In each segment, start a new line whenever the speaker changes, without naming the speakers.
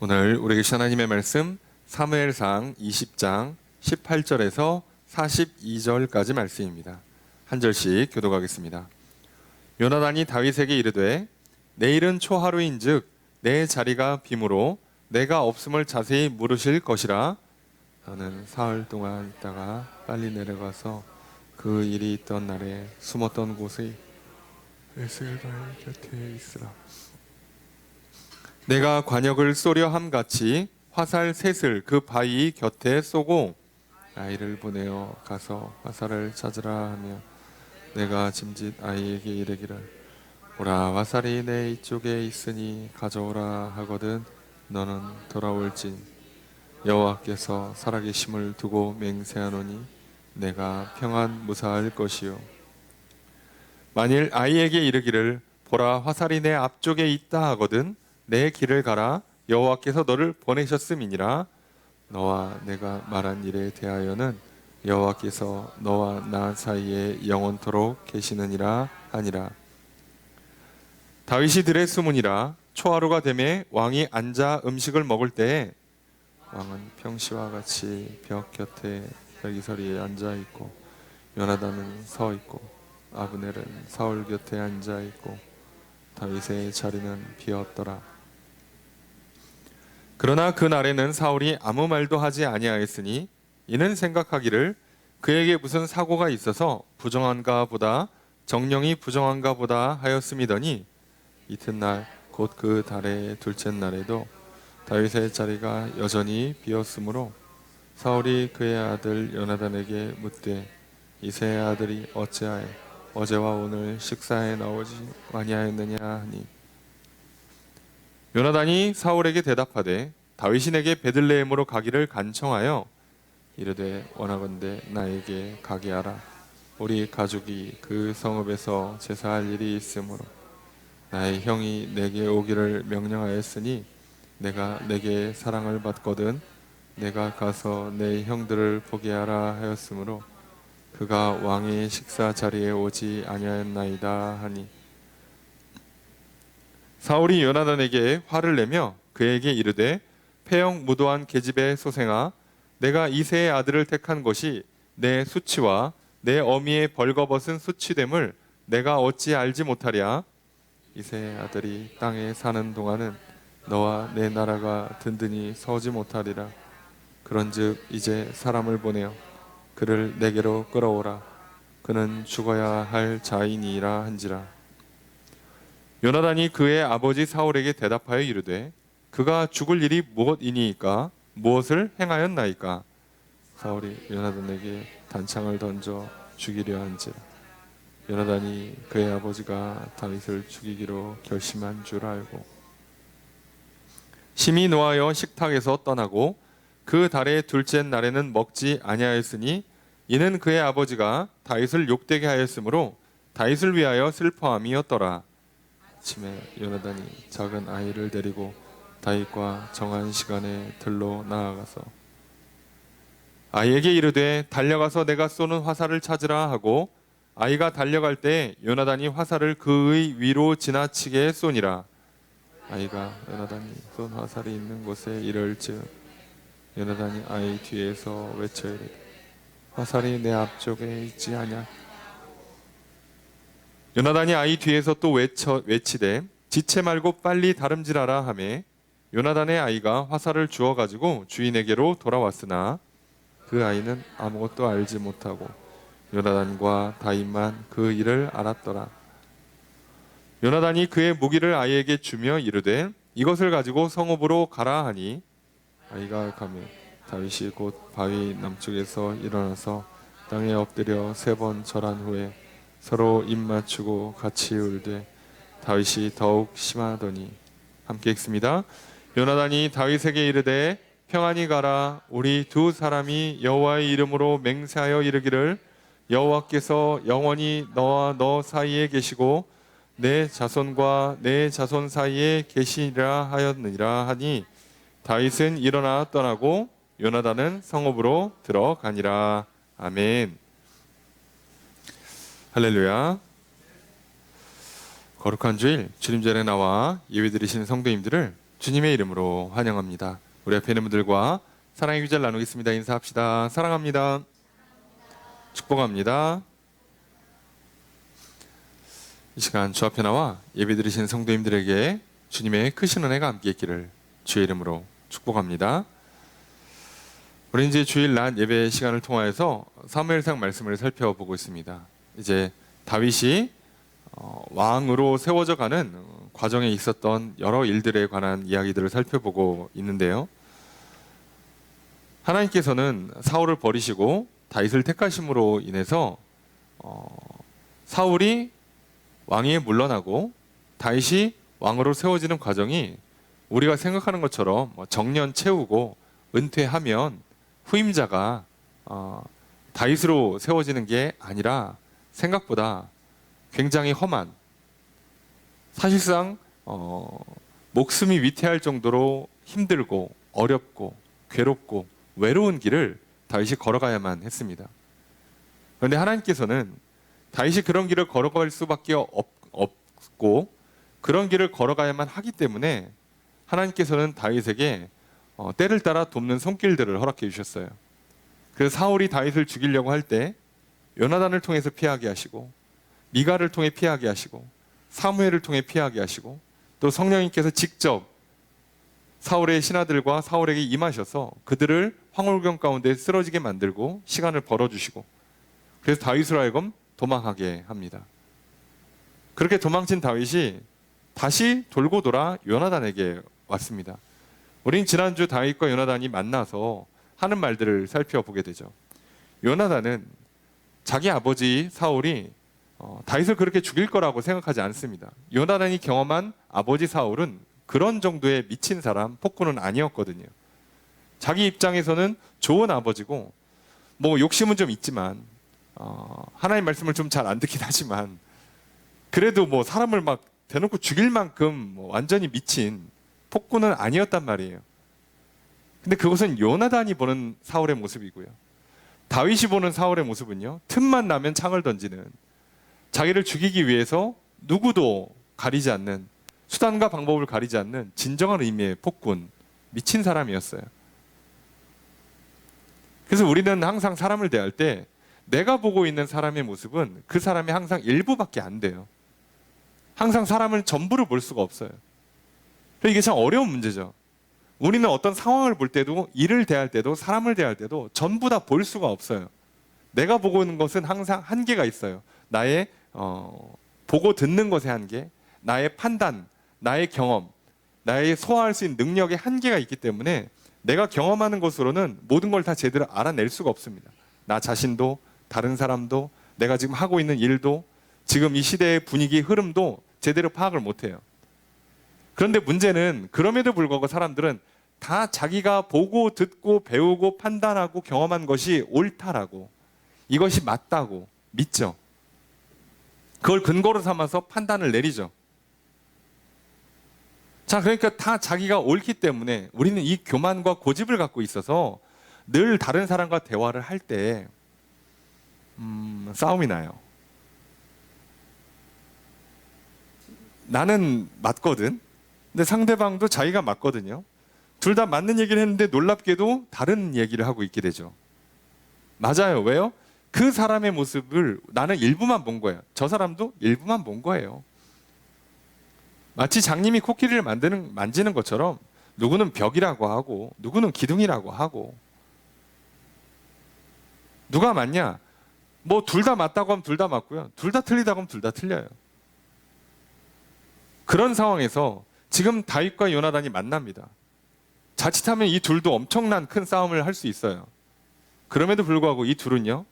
오늘 우리에게 주신 하나님의 말씀 사무엘상 20장 18절에서 42절까지 말씀입니다. 한 절씩 교독하겠습니다. 요나단이 다윗에게 이르되 내일은 초하루인즉 내 자리가 빔으로 내가 없음을 자세히 물으실 것이라. 너는 사흘 동안 있다가 빨리 내려가서 그 일이 있던 날에 숨었던 곳의 에스겔 바위 곁에 있으라. 내가 관역을 쏘려 함같이 화살 셋을 그 바위 곁에 쏘고 아이를 보내어 가서 화살을 찾으라 하며 내가 짐짓 아이에게 이르기를 오라 화살이 내 이쪽에 있으니 가져오라 하거든 너는 돌아올진 여호와께서 살아계심을 두고 맹세하노니 내가 평안 무사할 것이요. 만일 아이에게 이르기를 보라 화살이 내 앞쪽에 있다 하거든 내 길을 가라 여호와께서 너를 보내셨음이니라. 너와 내가 말한 일에 대하여는 여호와께서 너와 나 사이에 영원토록 계시느니라 하니라. 다윗이 들에 숨으니라. 초하루가 되매 왕이 앉아 음식을 먹을 때에 왕은 평시와 같이 벽 곁에 벽이서리에 앉아 있고 요나단은 서 있고 아브넬은 사울 곁에 앉아 있고 다윗의 자리는 비었더라. 그러나 그 날에는 사울이 아무 말도 하지 아니하였으니 이는 생각하기를 그에게 무슨 사고가 있어서 부정한가 보다 정령이 부정한가 보다 하였음이더니 이튿날 곧 그 달의 둘째 날에도 다윗의 자리가 여전히 비었으므로 사울이 그의 아들 요나단에게 묻되 이새의 아들이 어찌하여 어제와 오늘 식사에 나오지 아니하였느냐 하니 요나단이 사울에게 대답하되 다윗이 내게 베들레헴으로 가기를 간청하여 이르되 원하건대 나에게 가게 하라. 우리 가족이 그 성읍에서 제사할 일이 있으므로 나의 형이 내게 오기를 명령하였으니 내가 내게 사랑을 받거든 내가 가서 내 형들을 보게 하라 하였으므로 그가 왕의 식사 자리에 오지 아니하였나이다 하니 사울이 요나단에게 화를 내며 그에게 이르되 패형 무도한 계집의 소생아 내가 이새의 아들을 택한 것이 내 수치와 내 어미의 벌거벗은 수치됨을 내가 어찌 알지 못하랴. 이새의 아들이 땅에 사는 동안은 너와 내 나라가 든든히 서지 못하리라. 그런즉 이제 사람을 보내어 그를 내게로 끌어오라. 그는 죽어야 할 자이니라 한지라. 요나단이 그의 아버지 사울에게 대답하여 이르되 그가 죽을 일이 무엇이니이까 무엇을 행하였나이까. 사울이 요나단에게 단창을 던져 죽이려 한지라. 요나단이 그의 아버지가 다윗을 죽이기로 결심한 줄 알고 심히 노하여 식탁에서 떠나고 그 달의 둘째 날에는 먹지 아니하였으니 이는 그의 아버지가 다윗을 욕되게 하였으므로 다윗을 위하여 슬퍼함이었더라. 아침에 요나단이 작은 아이를 데리고 다윗과 정한 시간에 들로 나아가서 아이에게 이르되 달려가서 내가 쏘는 화살을 찾으라 하고 아이가 달려갈 때 요나단이 화살을 그의 위로 지나치게 쏘니라. 아이가 요나단이 쏜 화살이 있는 곳에 이를즉 요나단이 아이 뒤에서 외쳐 이르되 화살이 내 앞쪽에 있지 아냐. 요나단이 아이 뒤에서 또 외치되 지체 말고 빨리 다름질하라 하매 요나단의 아이가 화살을 주워 가지고 주인에게로 돌아왔으나 그 아이는 아무것도 알지 못하고 요나단과 다윗만 그 일을 알았더라. 요나단이 그의 무기를 아이에게 주며 이르되 이것을 가지고 성읍으로 가라 하니 아이가 가며 다윗이 곧 바위 남쪽에서 일어나서 땅에 엎드려 3번 절한 후에 서로 입 맞추고 같이 울되 다윗이 더욱 심하더니 함께 읽습니다. 요나단이 다윗에게 이르되 평안히 가라. 우리 두 사람이 여호와의 이름으로 맹세하여 이르기를 여호와께서 영원히 너와 너 사이에 계시고 내 자손과 내 자손 사이에 계시리라 하였느니라 하니 다윗은 일어나 떠나고 요나단은 성읍으로 들어가니라. 아멘. 할렐루야. 거룩한 주일 주님 전에 나와 예배 드리시는 성도님들을 주님의 이름으로 환영합니다. 우리 앞에 있는 분들과 사랑의 규제를 나누겠습니다. 인사합시다. 사랑합니다. 축복합니다. 이 시간 주 앞에 나와 예배 드리신 성도님들에게 주님의 크신 은혜가 함께 있기를 주의 이름으로 축복합니다. 우리 이제 주일 낮 예배 시간을 통하여서 사무엘상 말씀을 살펴보고 있습니다. 이제 다윗이 왕으로 세워져 가는 과정에 있었던 여러 일들에 관한 이야기들을 살펴보고 있는데요. 하나님께서는 사울을 버리시고 다윗을 택하심으로 인해서 사울이 왕위에 물러나고 다윗이 왕으로 세워지는 과정이 우리가 생각하는 것처럼 정년 채우고 은퇴하면 후임자가 다윗으로 세워지는 게 아니라 생각보다 굉장히 험한, 사실상 목숨이 위태할 정도로 힘들고 어렵고 괴롭고 외로운 길을 다윗이 걸어가야만 했습니다. 그런데 하나님께서는 다윗이 그런 길을 걸어갈 수밖에 없고 그런 길을 걸어가야만 하기 때문에 하나님께서는 다윗에게 때를 따라 돕는 손길들을 허락해 주셨어요. 그래서 사울이 다윗을 죽이려고 할 때 요나단을 통해서 피하게 하시고, 미가를 통해 피하게 하시고, 사무엘을 통해 피하게 하시고, 또 성령님께서 직접 사울의 신하들과 사울에게 임하셔서 그들을 황홀경 가운데 쓰러지게 만들고 시간을 벌어주시고, 그래서 다윗으로 하여금 도망하게 합니다. 그렇게 도망친 다윗이 다시 돌고 돌아 요나단에게 왔습니다. 우린 지난주 다윗과 요나단이 만나서 하는 말들을 살펴보게 되죠. 요나단은 자기 아버지 사울이 다윗을 그렇게 죽일 거라고 생각하지 않습니다. 요나단이 경험한 아버지 사울은 그런 정도의 미친 사람, 폭군은 아니었거든요. 자기 입장에서는 좋은 아버지고 뭐 욕심은 좀 있지만 하나님 말씀을 좀 잘 안 듣긴 하지만 그래도 뭐 사람을 막 대놓고 죽일 만큼 완전히 미친 폭군은 아니었단 말이에요. 근데 그것은 요나단이 보는 사울의 모습이고요. 다윗이 보는 사울의 모습은요, 틈만 나면 창을 던지는, 자기를 죽이기 위해서 누구도 가리지 않는, 수단과 방법을 가리지 않는 진정한 의미의 폭군, 미친 사람이었어요. 그래서 우리는 항상 사람을 대할 때 내가 보고 있는 사람의 모습은 그 사람의 항상 일부밖에 안 돼요. 항상 사람을 전부를 볼 수가 없어요. 이게 참 어려운 문제죠. 우리는 어떤 상황을 볼 때도, 일을 대할 때도, 사람을 대할 때도 전부 다 볼 수가 없어요. 내가 보고 있는 것은 항상 한계가 있어요. 나의 보고 듣는 것의 한계, 나의 판단, 나의 경험, 나의 소화할 수 있는 능력의 한계가 있기 때문에 내가 경험하는 것으로는 모든 걸 다 제대로 알아낼 수가 없습니다. 나 자신도, 다른 사람도, 내가 지금 하고 있는 일도, 지금 이 시대의 분위기, 흐름도 제대로 파악을 못해요. 그런데 문제는 그럼에도 불구하고 사람들은 다 자기가 보고 듣고 배우고 판단하고 경험한 것이 옳다라고, 이것이 맞다고 믿죠. 그걸 근거로 삼아서 판단을 내리죠. 자, 그러니까 다 자기가 옳기 때문에 우리는 이 교만과 고집을 갖고 있어서 늘 다른 사람과 대화를 할 때 싸움이 나요. 나는 맞거든. 근데 상대방도 자기가 맞거든요. 둘 다 맞는 얘기를 했는데 놀랍게도 다른 얘기를 하고 있게 되죠. 맞아요. 왜요? 그 사람의 모습을 나는 일부만 본 거예요. 저 사람도 일부만 본 거예요. 마치 장님이 코끼리를 만지는 것처럼 누구는 벽이라고 하고 누구는 기둥이라고 하고, 누가 맞냐? 뭐 둘 다 맞다고 하면 둘 다 맞고요. 둘 다 틀리다고 하면 둘 다 틀려요. 그런 상황에서 지금 다윗과 요나단이 만납니다. 자칫하면 이 둘도 엄청난 큰 싸움을 할 수 있어요. 그럼에도 불구하고 이 둘은요,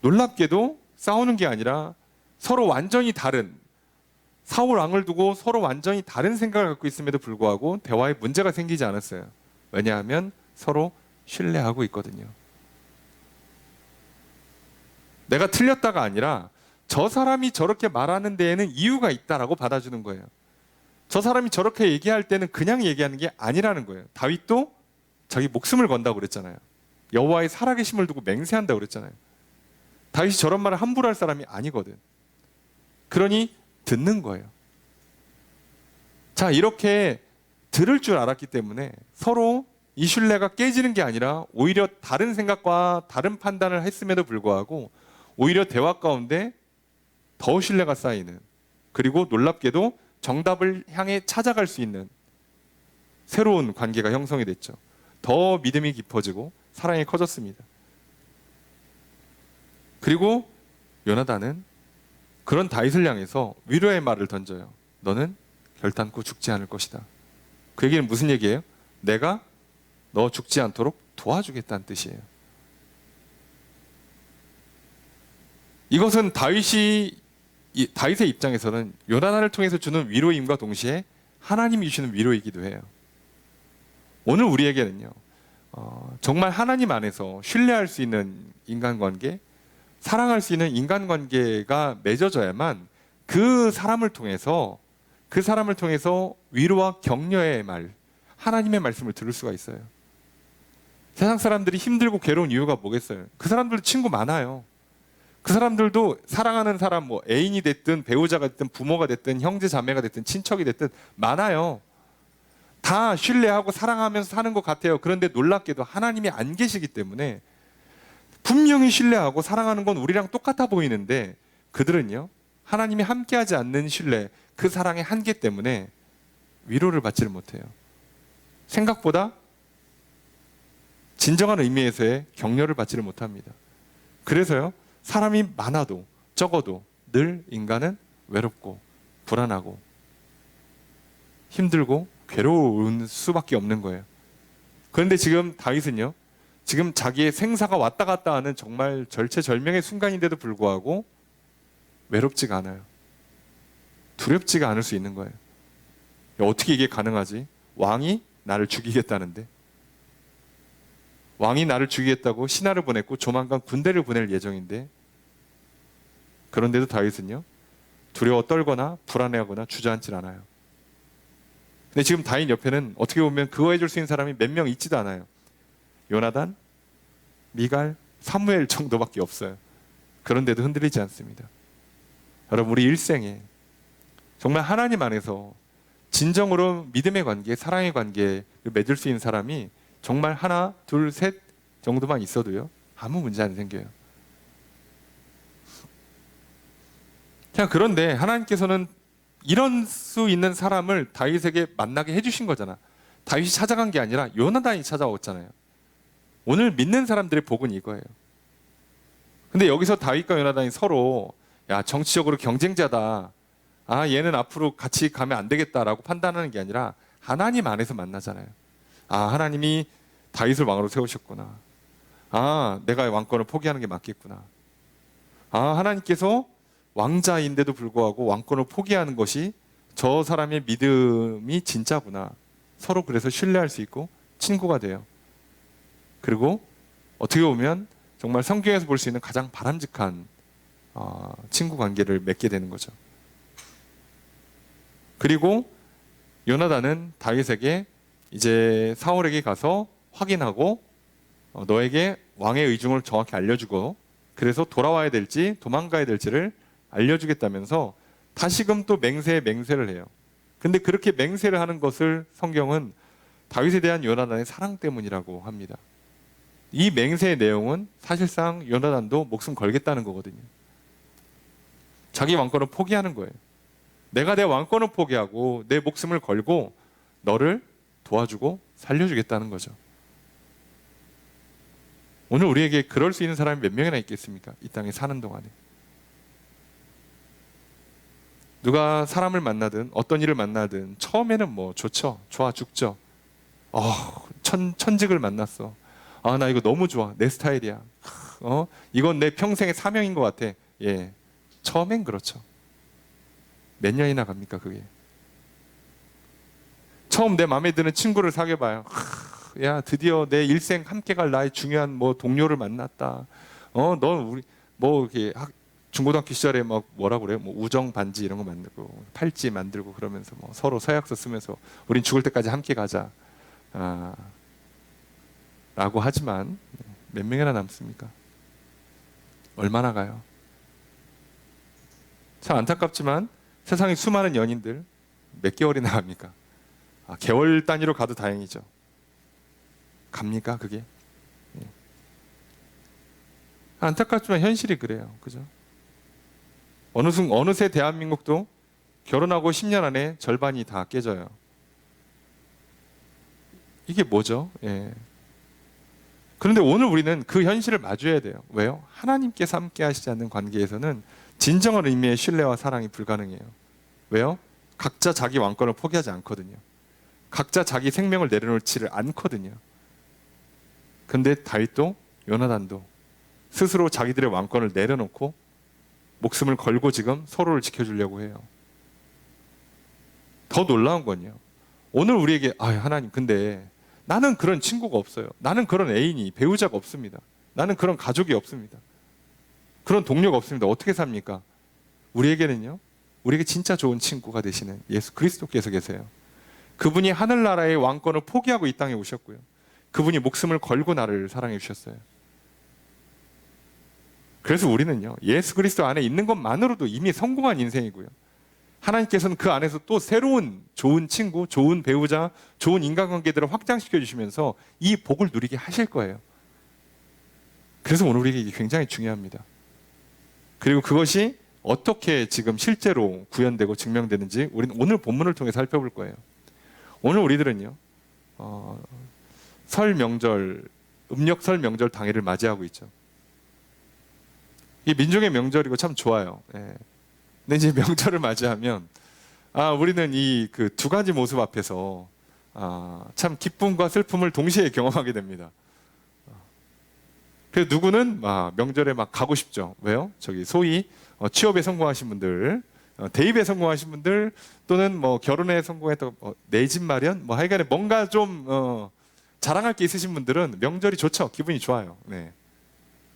놀랍게도 싸우는 게 아니라 서로 완전히 다른, 사울 왕을 두고 서로 완전히 다른 생각을 갖고 있음에도 불구하고 대화에 문제가 생기지 않았어요. 왜냐하면 서로 신뢰하고 있거든요. 내가 틀렸다가 아니라 저 사람이 저렇게 말하는 데에는 이유가 있다라고 받아주는 거예요. 저 사람이 저렇게 얘기할 때는 그냥 얘기하는 게 아니라는 거예요. 다윗도 자기 목숨을 건다고 그랬잖아요. 여호와의 살아계심을 두고 맹세한다고 그랬잖아요. 다윗이 저런 말을 함부로 할 사람이 아니거든. 그러니 듣는 거예요. 자, 이렇게 들을 줄 알았기 때문에 서로 이 신뢰가 깨지는 게 아니라 오히려 다른 생각과 다른 판단을 했음에도 불구하고 오히려 대화 가운데 더 신뢰가 쌓이는, 그리고 놀랍게도 정답을 향해 찾아갈 수 있는 새로운 관계가 형성이 됐죠. 더 믿음이 깊어지고 사랑이 커졌습니다. 그리고 요나단은 그런 다윗을 향해서 위로의 말을 던져요. 너는 결단코 죽지 않을 것이다. 그 얘기는 무슨 얘기예요? 내가 너 죽지 않도록 도와주겠다는 뜻이에요. 이것은 다윗의 입장에서는 요나단을 통해서 주는 위로임과 동시에 하나님이 주시는 위로이기도 해요. 오늘 우리에게는요, 정말 하나님 안에서 신뢰할 수 있는 인간관계, 사랑할 수 있는 인간관계가 맺어져야만 그 사람을 통해서 위로와 격려의 말, 하나님의 말씀을 들을 수가 있어요. 세상 사람들이 힘들고 괴로운 이유가 뭐겠어요? 그 사람들도 친구 많아요. 그 사람들도 사랑하는 사람, 뭐 애인이 됐든 배우자가 됐든 부모가 됐든 형제 자매가 됐든 친척이 됐든 많아요. 다 신뢰하고 사랑하면서 사는 것 같아요. 그런데 놀랍게도 하나님이 안 계시기 때문에 분명히 신뢰하고 사랑하는 건 우리랑 똑같아 보이는데 그들은요, 하나님이 함께하지 않는 신뢰, 그 사랑의 한계 때문에 위로를 받지를 못해요. 생각보다 진정한 의미에서의 격려를 받지를 못합니다. 그래서요, 사람이 많아도 적어도 늘 인간은 외롭고 불안하고 힘들고 괴로운 수밖에 없는 거예요. 그런데 지금 다윗은요, 지금 자기의 생사가 왔다 갔다 하는 정말 절체절명의 순간인데도 불구하고 외롭지가 않아요. 두렵지가 않을 수 있는 거예요. 어떻게 이게 가능하지? 왕이 나를 죽이겠다는데, 왕이 나를 죽이겠다고 신하를 보냈고 조만간 군대를 보낼 예정인데, 그런데도 다윗은요, 두려워 떨거나 불안해하거나 주저앉질 않아요. 근데 지금 다윗 옆에는 어떻게 보면 그거 해줄 수 있는 사람이 몇 명 있지도 않아요. 요나단, 미갈, 사무엘 정도밖에 없어요. 그런데도 흔들리지 않습니다. 여러분, 우리 일생에 정말 하나님 안에서 진정으로 믿음의 관계, 사랑의 관계를 맺을 수 있는 사람이 정말 하나, 둘, 셋 정도만 있어도요, 아무 문제 안 생겨요. 자, 그런데 하나님께서는 이런 수 있는 사람을 다윗에게 만나게 해주신 거잖아. 다윗이 찾아간 게 아니라 요나단이 찾아왔잖아요. 오늘 믿는 사람들의 복은 이거예요. 근데 여기서 다윗과 요나단이 서로, 야, 정치적으로 경쟁자다, 아, 얘는 앞으로 같이 가면 안 되겠다라고 판단하는 게 아니라 하나님 안에서 만나잖아요. 아, 하나님이 다윗을 왕으로 세우셨구나. 아, 내가 왕권을 포기하는 게 맞겠구나. 아, 하나님께서 왕자인데도 불구하고 왕권을 포기하는 것이 저 사람의 믿음이 진짜구나. 서로 그래서 신뢰할 수 있고 친구가 돼요. 그리고 어떻게 보면 정말 성경에서 볼 수 있는 가장 바람직한 친구 관계를 맺게 되는 거죠. 그리고 요나단은 다윗에게 이제 사울에게 가서 확인하고 너에게 왕의 의중을 정확히 알려주고, 그래서 돌아와야 될지 도망가야 될지를 알려주겠다면서 다시금 또 맹세를 해요. 근데 그렇게 맹세를 하는 것을 성경은 다윗에 대한 요나단의 사랑 때문이라고 합니다. 이 맹세의 내용은 사실상 요나단도 목숨 걸겠다는 거거든요. 자기 왕권을 포기하는 거예요. 내가 내 왕권을 포기하고 내 목숨을 걸고 너를 도와주고 살려주겠다는 거죠. 오늘 우리에게 그럴 수 있는 사람이 몇 명이나 있겠습니까? 이 땅에 사는 동안에. 누가 사람을 만나든 어떤 일을 만나든 처음에는 뭐 좋죠. 좋아 죽죠. 천직을 만났어. 아, 나 이거 너무 좋아. 내 스타일이야. 이건 내 평생의 사명인 것 같아. 예, 처음엔 그렇죠. 몇 년이나 갑니까 그게? 처음 내 마음에 드는 친구를 사귀어봐요. 야, 드디어 내 일생 함께 갈 나의 중요한 뭐 동료를 만났다. 넌 우리 뭐 이렇게 중고등학교 시절에 막 뭐라고 그래요? 뭐 우정 반지 이런 거 만들고 팔찌 만들고 그러면서 뭐 서로 서약서 쓰면서 우린 죽을 때까지 함께 가자. 라고 하지만 몇 명이나 남습니까? 얼마나 가요? 참 안타깝지만 세상의 수많은 연인들 몇 개월이나 갑니까? 개월 단위로 가도 다행이죠. 갑니까 그게? 예. 안타깝지만 현실이 그래요. 그죠? 어느새 대한민국도 결혼하고 10년 안에 절반이 다 깨져요. 이게 뭐죠? 예. 그런데 오늘 우리는 그 현실을 마주해야 돼요. 왜요? 하나님께서 함께 하시지 않는 관계에서는 진정한 의미의 신뢰와 사랑이 불가능해요. 왜요? 각자 자기 왕권을 포기하지 않거든요. 각자 자기 생명을 내려놓지를 않거든요. 근데 다윗도 요나단도 스스로 자기들의 왕권을 내려놓고 목숨을 걸고 지금 서로를 지켜주려고 해요. 더 놀라운 건요. 오늘 우리에게 하나님 근데 나는 그런 친구가 없어요. 나는 그런 애인이 배우자가 없습니다. 나는 그런 가족이 없습니다. 그런 동료가 없습니다. 어떻게 삽니까? 우리에게는요. 우리에게 진짜 좋은 친구가 되시는 예수 그리스도께서 계세요. 그분이 하늘나라의 왕권을 포기하고 이 땅에 오셨고요. 그분이 목숨을 걸고 나를 사랑해 주셨어요. 그래서 우리는요. 예수 그리스도 안에 있는 것만으로도 이미 성공한 인생이고요. 하나님께서는 그 안에서 또 새로운 좋은 친구, 좋은 배우자, 좋은 인간관계들을 확장시켜 주시면서 이 복을 누리게 하실 거예요. 그래서 오늘 우리에게 이게 굉장히 중요합니다. 그리고 그것이 어떻게 지금 실제로 구현되고 증명되는지 우리는 오늘 본문을 통해 살펴볼 거예요. 오늘 우리들은요. 설 명절, 음력설 명절 당일을 맞이하고 있죠. 이 민족의 명절이고 참 좋아요. 예. 근데 이제 명절을 맞이하면 우리는 이 그 두 가지 모습 앞에서 참 기쁨과 슬픔을 동시에 경험하게 됩니다. 그래서 누구는 명절에 막 가고 싶죠. 왜요? 저기 소위 취업에 성공하신 분들, 대입에 성공하신 분들, 또는 뭐 결혼에 성공해서 내 집 마련, 뭐 하여간에 뭔가 좀 자랑할 게 있으신 분들은 명절이 좋죠. 기분이 좋아요. 네.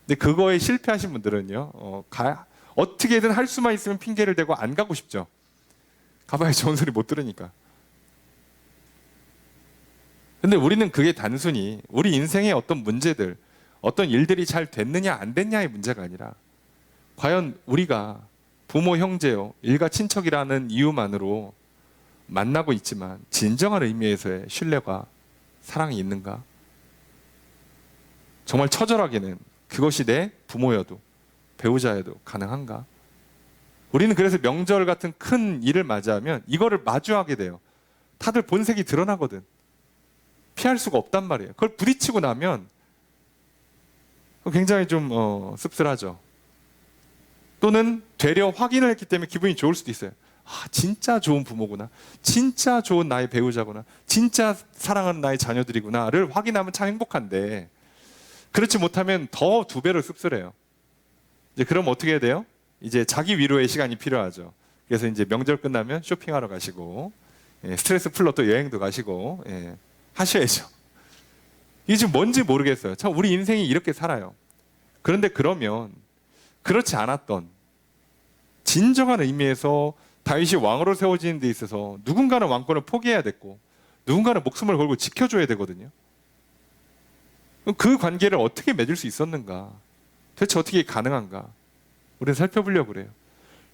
근데 그거에 실패하신 분들은요, 어떻게든 할 수만 있으면 핑계를 대고 안 가고 싶죠. 가봐야 좋은 소리 못 들으니까. 근데 우리는 그게 단순히 우리 인생의 어떤 문제들, 어떤 일들이 잘 됐느냐 안 됐냐의 문제가 아니라 과연 우리가 부모, 형제요, 일가 친척이라는 이유만으로 만나고 있지만 진정한 의미에서의 신뢰가 사랑이 있는가? 정말 처절하게는 그것이 내 부모여도 배우자여도 가능한가? 우리는 그래서 명절 같은 큰 일을 맞이하면 이거를 마주하게 돼요. 다들 본색이 드러나거든. 피할 수가 없단 말이에요. 그걸 부딪히고 나면 굉장히 좀 씁쓸하죠. 또는 되려 확인을 했기 때문에 기분이 좋을 수도 있어요. 진짜 좋은 부모구나. 진짜 좋은 나의 배우자구나. 진짜 사랑하는 나의 자녀들이구나를 확인하면 참 행복한데, 그렇지 못하면 더 두 배로 씁쓸해요. 이제 그럼 어떻게 해야 돼요? 이제 자기 위로의 시간이 필요하죠. 그래서 이제 명절 끝나면 쇼핑하러 가시고, 스트레스 풀러 또 여행도 가시고, 하셔야죠. 이게 지금 뭔지 모르겠어요. 참 우리 인생이 이렇게 살아요. 그런데 그러면 그렇지 않았던 진정한 의미에서 다윗이 왕으로 세워지는 데 있어서 누군가는 왕권을 포기해야 됐고 누군가는 목숨을 걸고 지켜줘야 되거든요. 그 관계를 어떻게 맺을 수 있었는가? 대체 어떻게 가능한가? 우리는 살펴보려고 그래요.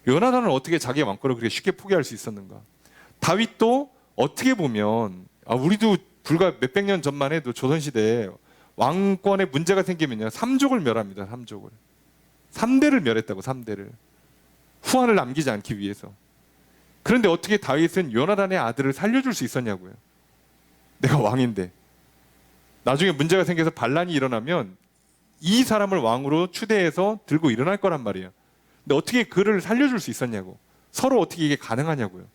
요나단은 어떻게 자기 왕권을 그렇게 쉽게 포기할 수 있었는가? 다윗도 어떻게 보면 우리도 불과 몇백 년 전만 해도 조선시대에 왕권에 문제가 생기면요 3족을 멸합니다. 3족을 3대를 멸했다고. 3대를 후환을 남기지 않기 위해서. 그런데 어떻게 다윗은 요나단의 아들을 살려줄 수 있었냐고요. 내가 왕인데 나중에 문제가 생겨서 반란이 일어나면 이 사람을 왕으로 추대해서 들고 일어날 거란 말이에요. 근데 어떻게 그를 살려줄 수 있었냐고. 서로 어떻게 이게 가능하냐고요.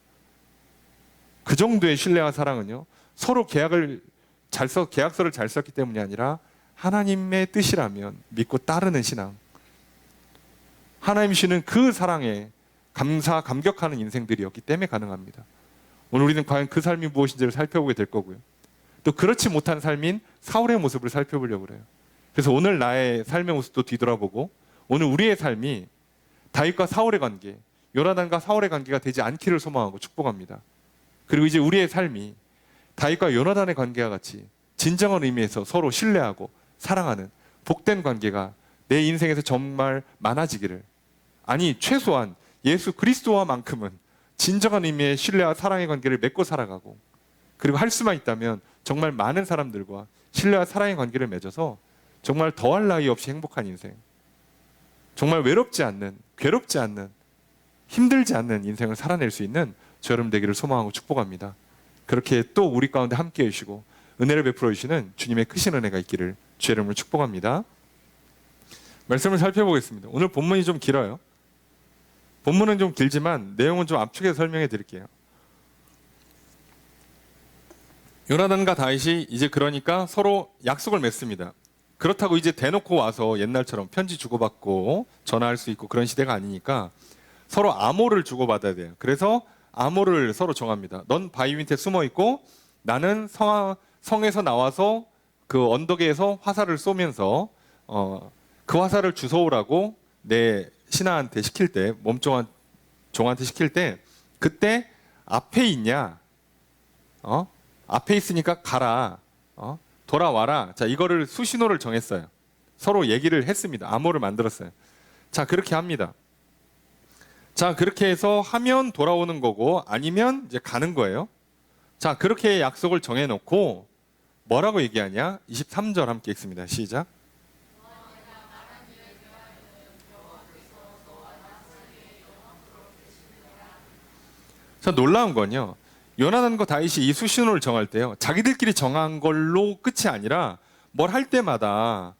그 정도의 신뢰와 사랑은요 서로 계약서를 잘 썼기 때문이 아니라 하나님의 뜻이라면 믿고 따르는 신앙, 하나님 주시는 그 사랑에 감격하는 인생들이었기 때문에 가능합니다. 오늘 우리는 과연 그 삶이 무엇인지를 살펴보게 될 거고요. 또 그렇지 못한 삶인 사울의 모습을 살펴보려고 그래요. 그래서 오늘 나의 삶의 모습도 뒤돌아보고 오늘 우리의 삶이 다윗과 사울의 관계, 요나단과 사울의 관계가 되지 않기를 소망하고 축복합니다. 그리고 이제 우리의 삶이 다윗과 요나단의 관계와 같이 진정한 의미에서 서로 신뢰하고 사랑하는 복된 관계가 내 인생에서 정말 많아지기를, 아니 최소한 예수 그리스도와만큼은 진정한 의미의 신뢰와 사랑의 관계를 맺고 살아가고 그리고 할 수만 있다면 정말 많은 사람들과 신뢰와 사랑의 관계를 맺어서 정말 더할 나위 없이 행복한 인생, 정말 외롭지 않는, 괴롭지 않는, 힘들지 않는 인생을 살아낼 수 있는 저 여러분 되기를 소망하고 축복합니다. 그렇게 또 우리 가운데 함께 해주시고 은혜를 베풀어 주시는 주님의 크신 은혜가 있기를 주의 이름으로 축복합니다. 말씀을 살펴보겠습니다. 오늘 본문이 좀 길어요. 본문은 좀 길지만 내용은 좀 압축해서 설명해 드릴게요. 요나단과 다윗이 이제 그러니까 서로 약속을 맺습니다. 그렇다고 이제 대놓고 와서 옛날처럼 편지 주고받고 전화할 수 있고 그런 시대가 아니니까 서로 암호를 주고받아야 돼요. 그래서 암호를 서로 정합니다. 넌 바위 밑에 숨어 있고 나는 성에서 나와서 그 언덕에서 화살을 쏘면서 그 화살을 주워오라고 내 신하한테 시킬 때, 종한테 시킬 때 그때 앞에 있냐? 앞에 있으니까 가라. 돌아와라. 자, 이거를 수신호를 정했어요. 서로 얘기를 했습니다. 암호를 만들었어요. 자, 그렇게 합니다. 자, 그렇게 해서 하면 돌아오는 거고 아니면 이제 가는 거예요. 자, 그렇게 약속을 정해놓고 뭐라고 얘기하냐? 23절 함께 읽습니다. 시작. 자, 놀라운 건요. 요나단과 다윗이 이 수신호를 정할 때요. 자기들끼리 정한 걸로 끝이 아니라 뭘 할 때마다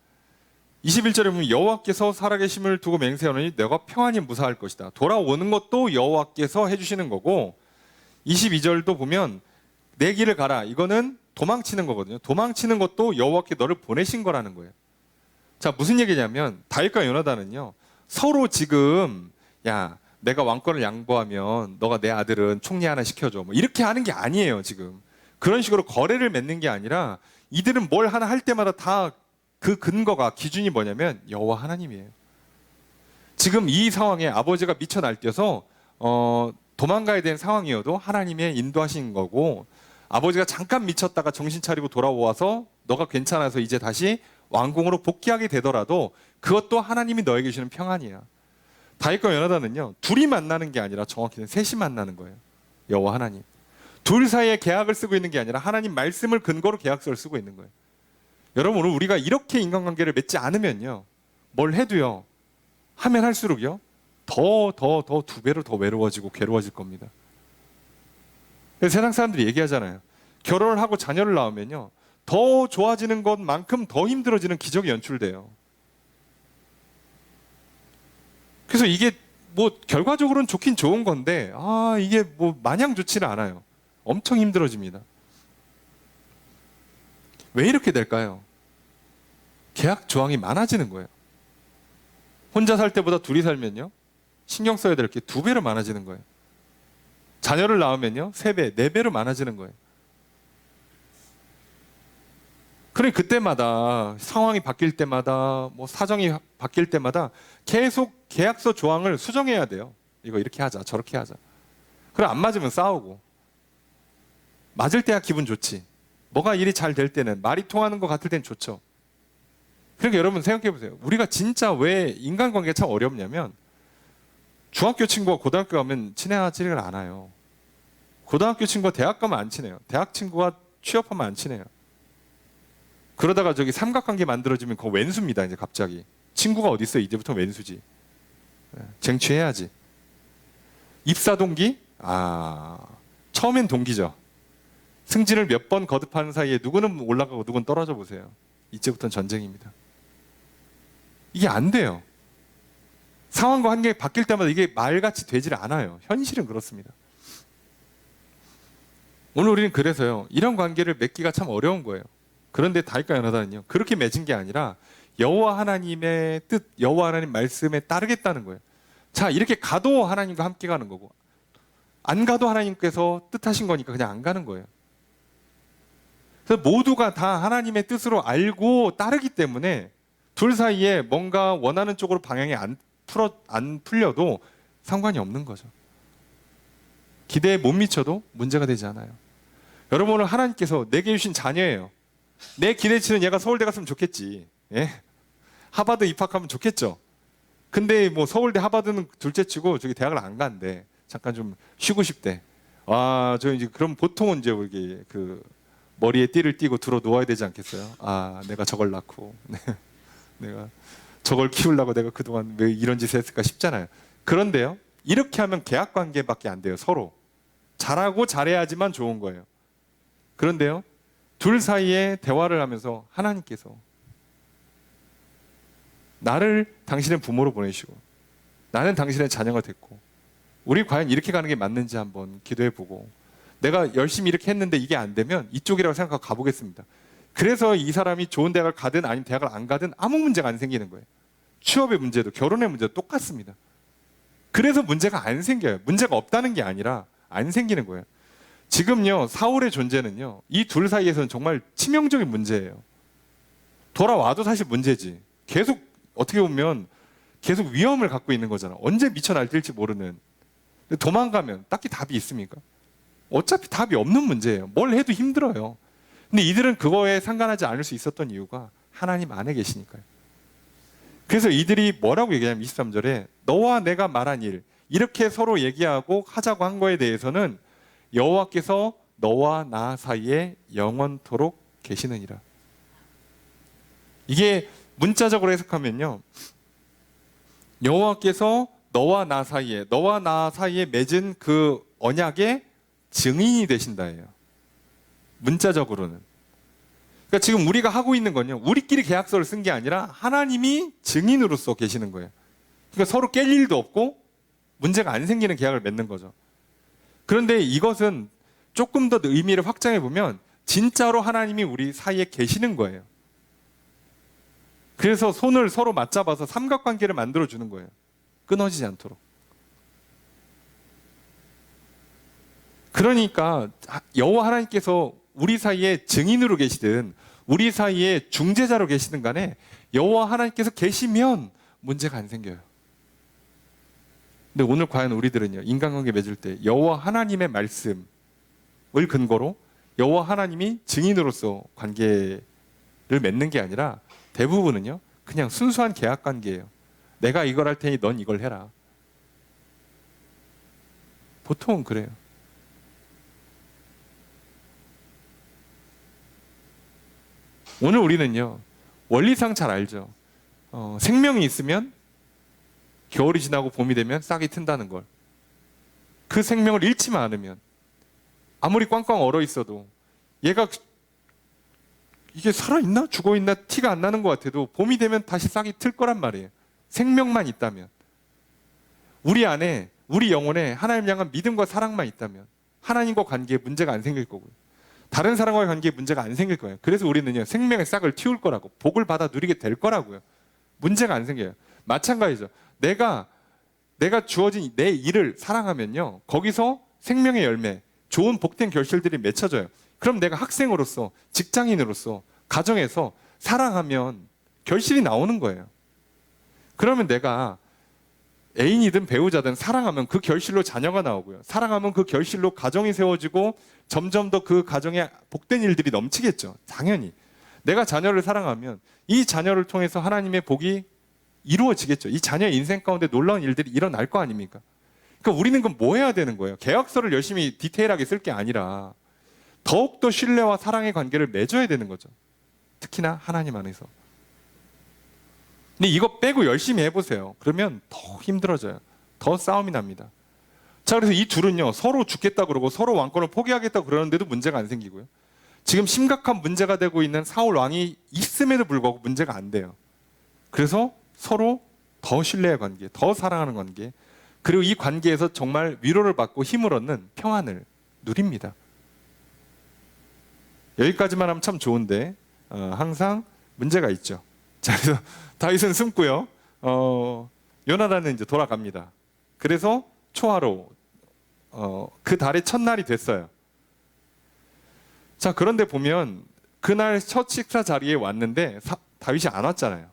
21절에 보면 여호와께서 살아계심을 두고 맹세하노니 내가 평안히 무사할 것이다. 돌아오는 것도 여호와께서 해주시는 거고 22절도 보면 내 길을 가라. 이거는 도망치는 거거든요. 도망치는 것도 여호와께 너를 보내신 거라는 거예요. 자, 무슨 얘기냐면 다윗과 요나단은요. 서로 지금 야 내가 왕권을 양보하면 너가 내 아들은 총리 하나 시켜줘. 뭐 이렇게 하는 게 아니에요. 지금 그런 식으로 거래를 맺는 게 아니라 이들은 뭘 하나 할 때마다 다 그 근거가 기준이 뭐냐면 여호와 하나님이에요. 지금 이 상황에 아버지가 미쳐 날뛰어서 도망가야 되는 상황이어도 하나님의 인도하신 거고 아버지가 잠깐 미쳤다가 정신 차리고 돌아와서 너가 괜찮아서 이제 다시 왕궁으로 복귀하게 되더라도 그것도 하나님이 너에게 주시는 평안이야. 다윗과 요나단은요 둘이 만나는 게 아니라 정확히는 셋이 만나는 거예요. 여호와 하나님. 둘 사이에 계약을 쓰고 있는 게 아니라 하나님 말씀을 근거로 계약서를 쓰고 있는 거예요. 여러분 오늘 우리가 이렇게 인간관계를 맺지 않으면요 뭘 해도요 하면 할수록요 더 두 배로 더 외로워지고 괴로워질 겁니다. 세상 사람들이 얘기하잖아요. 결혼을 하고 자녀를 낳으면요 더 좋아지는 것만큼 더 힘들어지는 기적이 연출돼요. 그래서 이게 뭐 결과적으로는 좋긴 좋은 건데 이게 뭐 마냥 좋지는 않아요. 엄청 힘들어집니다. 왜 이렇게 될까요? 계약 조항이 많아지는 거예요. 혼자 살 때보다 둘이 살면요 신경 써야 될 게 2배로 많아지는 거예요. 자녀를 낳으면요 3배, 4배로 많아지는 거예요. 그러니 그때마다 상황이 바뀔 때마다 뭐 사정이 바뀔 때마다 계속 계약서 조항을 수정해야 돼요. 이거 이렇게 하자 저렇게 하자. 그럼 안 맞으면 싸우고 맞을 때야 기분 좋지. 뭐가 일이 잘 될 때는 말이 통하는 것 같을 땐 좋죠. 그러니까 여러분 생각해 보세요. 우리가 진짜 왜 인간관계가 참 어렵냐면 중학교 친구가 고등학교 가면 친해지지를 않아요. 고등학교 친구가 대학 가면 안 친해요. 대학 친구가 취업하면 안 친해요. 그러다가 저기 삼각관계 만들어지면 그거 왼수입니다. 이제 갑자기 친구가 어디 있어? 이제부터 왼수지. 쟁취해야지. 입사 동기? 처음엔 동기죠. 승진을 몇 번 거듭하는 사이에 누구는 올라가고 누구는 떨어져 보세요. 이제부터는 전쟁입니다. 이게 안 돼요. 상황과 환경이 바뀔 때마다 이게 말같이 되질 않아요. 현실은 그렇습니다. 오늘 우리는 그래서요. 이런 관계를 맺기가 참 어려운 거예요. 그런데 다윗과 요나단은요. 그렇게 맺은 게 아니라 여호와 하나님의 뜻, 여호와 하나님 말씀에 따르겠다는 거예요. 자, 이렇게 가도 하나님과 함께 가는 거고 안 가도 하나님께서 뜻하신 거니까 그냥 안 가는 거예요. 그래서 모두가 다 하나님의 뜻으로 알고 따르기 때문에 둘 사이에 뭔가 원하는 쪽으로 방향이 안 풀려도 상관이 없는 거죠. 기대에 못 미쳐도 문제가 되지 않아요. 여러분 오늘 하나님께서 내게 주신 자녀예요. 내 기대치는 얘가 서울대 갔으면 좋겠지. 예? 하버드 입학하면 좋겠죠. 근데 뭐 서울대 하버드는 둘째치고 저기 대학을 안 간대. 잠깐 좀 쉬고 싶대. 아, 저 이제 그럼 보통은 이제 우리 그 머리에 띠를 띠고 들어 누워야 되지 않겠어요? 아, 내가 저걸 낳고 내가 저걸 키우려고 내가 그동안 왜 이런 짓을 했을까 싶잖아요. 그런데요, 이렇게 하면 계약 관계밖에 안 돼요. 서로 잘하고 잘해야지만 좋은 거예요. 그런데요, 둘 사이에 대화를 하면서 하나님께서 나를 당신의 부모로 보내시고 나는 당신의 자녀가 됐고 우리 과연 이렇게 가는 게 맞는지 한번 기도해 보고, 내가 열심히 이렇게 했는데 이게 안 되면 이쪽이라고 생각하고 가보겠습니다. 그래서 이 사람이 좋은 대학을 가든 아니면 대학을 안 가든 아무 문제가 안 생기는 거예요. 취업의 문제도 결혼의 문제도 똑같습니다. 그래서 문제가 안 생겨요. 문제가 없다는 게 아니라 안 생기는 거예요. 지금요, 사울의 존재는요, 이 둘 사이에서는 정말 치명적인 문제예요. 돌아와도 사실 문제지. 계속 어떻게 보면 계속 위험을 갖고 있는 거잖아. 언제 미쳐 날뛸지 모르는. 근데 도망가면 딱히 답이 있습니까? 어차피 답이 없는 문제예요. 뭘 해도 힘들어요. 근데 이들은 그거에 상관하지 않을 수 있었던 이유가 하나님 안에 계시니까요. 그래서 이들이 뭐라고 얘기하냐면 23절에 너와 내가 말한 일, 이렇게 서로 얘기하고 하자고 한 거에 대해서는 여호와께서 너와 나 사이에 영원토록 계시느니라. 이게 문자적으로 해석하면요, 여호와께서 너와 나 사이에 맺은 그 언약의 증인이 되신다예요. 문자적으로는. 그러니까 지금 우리가 하고 있는 건요, 우리끼리 계약서를 쓴 게 아니라 하나님이 증인으로서 계시는 거예요. 그러니까 서로 깰 일도 없고 문제가 안 생기는 계약을 맺는 거죠. 그런데 이것은 조금 더 의미를 확장해 보면 진짜로 하나님이 우리 사이에 계시는 거예요. 그래서 손을 서로 맞잡아서 삼각관계를 만들어 주는 거예요. 끊어지지 않도록. 그러니까 여호와 하나님께서 우리 사이에 증인으로 계시든 우리 사이에 중재자로 계시든 간에 여호와 하나님께서 계시면 문제가 안 생겨요. 근데 오늘 과연 우리들은요, 인간관계 맺을 때 여호와 하나님의 말씀을 근거로 여호와 하나님이 증인으로서 관계를 맺는 게 아니라 대부분은요, 그냥 순수한 계약 관계예요. 내가 이걸 할 테니 넌 이걸 해라. 보통은 그래요. 오늘 우리는요, 원리상 잘 알죠. 생명이 있으면 겨울이 지나고 봄이 되면 싹이 튼다는 걸. 그 생명을 잃지만 않으면 아무리 꽝꽝 얼어 있어도 얘가 이게 살아있나 죽어있나 티가 안 나는 것 같아도 봄이 되면 다시 싹이 틀 거란 말이에요. 생명만 있다면. 우리 안에, 우리 영혼에 하나님 향한 믿음과 사랑만 있다면 하나님과 관계에 문제가 안 생길 거고요. 다른 사람과의 관계에 문제가 안 생길 거예요. 그래서 우리는요, 생명의 싹을 틔울 거라고, 복을 받아 누리게 될 거라고요. 문제가 안 생겨요. 마찬가지죠. 내가 주어진 내 일을 사랑하면요, 거기서 생명의 열매, 좋은 복된 결실들이 맺혀져요. 그럼 내가 학생으로서, 직장인으로서, 가정에서 사랑하면 결실이 나오는 거예요. 그러면 내가 애인이든 배우자든 사랑하면 그 결실로 자녀가 나오고요. 사랑하면 그 결실로 가정이 세워지고 점점 더 그 가정에 복된 일들이 넘치겠죠. 당연히. 내가 자녀를 사랑하면 이 자녀를 통해서 하나님의 복이 이루어지겠죠. 이 자녀의 인생 가운데 놀라운 일들이 일어날 거 아닙니까? 그러니까 우리는 그럼 뭐 해야 되는 거예요? 계약서를 열심히 디테일하게 쓸 게 아니라 더욱더 신뢰와 사랑의 관계를 맺어야 되는 거죠. 특히나 하나님 안에서. 근데 이거 빼고 열심히 해보세요. 그러면 더 힘들어져요. 더 싸움이 납니다. 자, 그래서 이 둘은요, 서로 죽겠다 그러고 서로 왕권을 포기하겠다 그러는데도 문제가 안 생기고요. 지금 심각한 문제가 되고 있는 사울 왕이 있음에도 불구하고 문제가 안 돼요. 그래서 서로 더 신뢰의 관계, 더 사랑하는 관계, 그리고 이 관계에서 정말 위로를 받고 힘을 얻는 평안을 누립니다. 여기까지만 하면 참 좋은데 항상 문제가 있죠. 자, 그래서 다윗은 숨고요. 요나단은 이제 돌아갑니다. 그래서 초하루 그 달의 첫날이 됐어요. 자, 그런데 보면 그날 첫 식사 자리에 왔는데 다윗이 안 왔잖아요.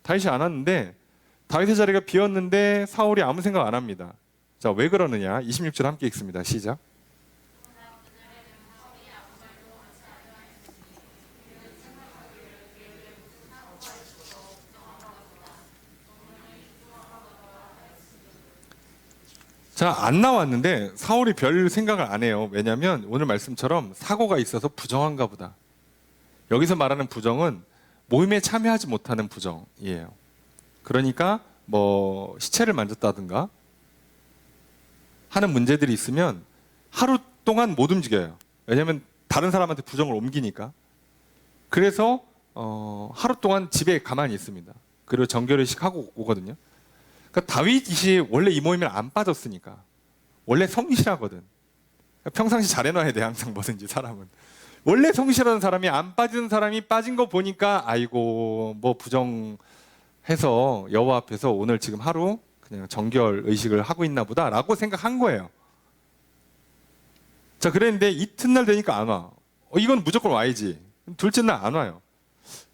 다윗이 안 왔는데 다윗의 자리가 비었는데 사울이 아무 생각 안 합니다. 자, 왜 그러느냐? 26절 함께 읽습니다. 시작. 자, 안 나왔는데 사울이 별 생각을 안 해요. 왜냐하면 오늘 말씀처럼 사고가 있어서 부정한가 보다. 여기서 말하는 부정은 모임에 참여하지 못하는 부정이에요. 그러니까 뭐 시체를 만졌다든가 하는 문제들이 있으면 하루 동안 못 움직여요. 왜냐하면 다른 사람한테 부정을 옮기니까. 그래서 하루 동안 집에 가만히 있습니다. 그리고 정결의식 하고 오거든요. 그러니까 다윗이 원래 이 모임에 안 빠졌으니까. 원래 성실하거든. 그러니까 평상시 잘해놔야 돼, 항상 뭐든지 사람은. 원래 성실한 사람이 안 빠지는 사람이 빠진 거 보니까 아이고 뭐 부정해서 여호와 앞에서 오늘 지금 하루 그냥 정결 의식을 하고 있나 보다라고 생각한 거예요. 자, 그랬는데 이튿날 되니까 안 와. 이건 무조건 와야지. 둘째 날 안 와요.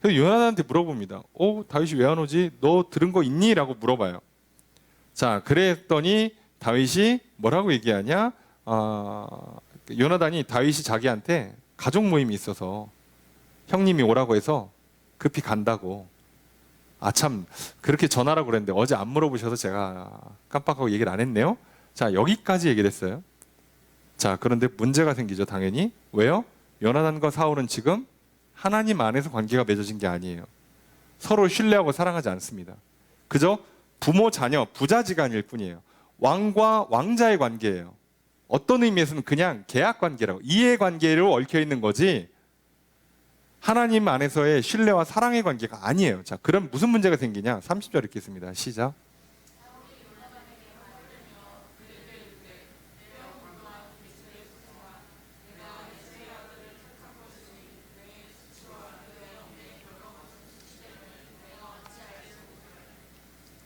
그래서 요나단한테 물어봅니다. 다윗이 왜 안 오지? 너 들은 거 있니? 라고 물어봐요. 자, 그랬더니 다윗이 뭐라고 얘기하냐? 요나단이 다윗이 자기한테 가족 모임이 있어서 형님이 오라고 해서 급히 간다고. 참 그렇게 전하라고 그랬는데 어제 안 물어보셔서 제가 깜빡하고 얘기를 안 했네요. 자, 여기까지 얘기를 했어요. 자, 그런데 문제가 생기죠, 당연히. 왜요? 요나단과 사울은 지금 하나님 안에서 관계가 맺어진 게 아니에요. 서로 신뢰하고 사랑하지 않습니다. 그저 부모, 자녀, 부자지간일 뿐이에요. 왕과 왕자의 관계예요. 어떤 의미에서는 그냥 계약 관계라고, 이해 관계로 얽혀 있는 거지 하나님 안에서의 신뢰와 사랑의 관계가 아니에요. 자, 그럼 무슨 문제가 생기냐? 30절 읽겠습니다. 시작.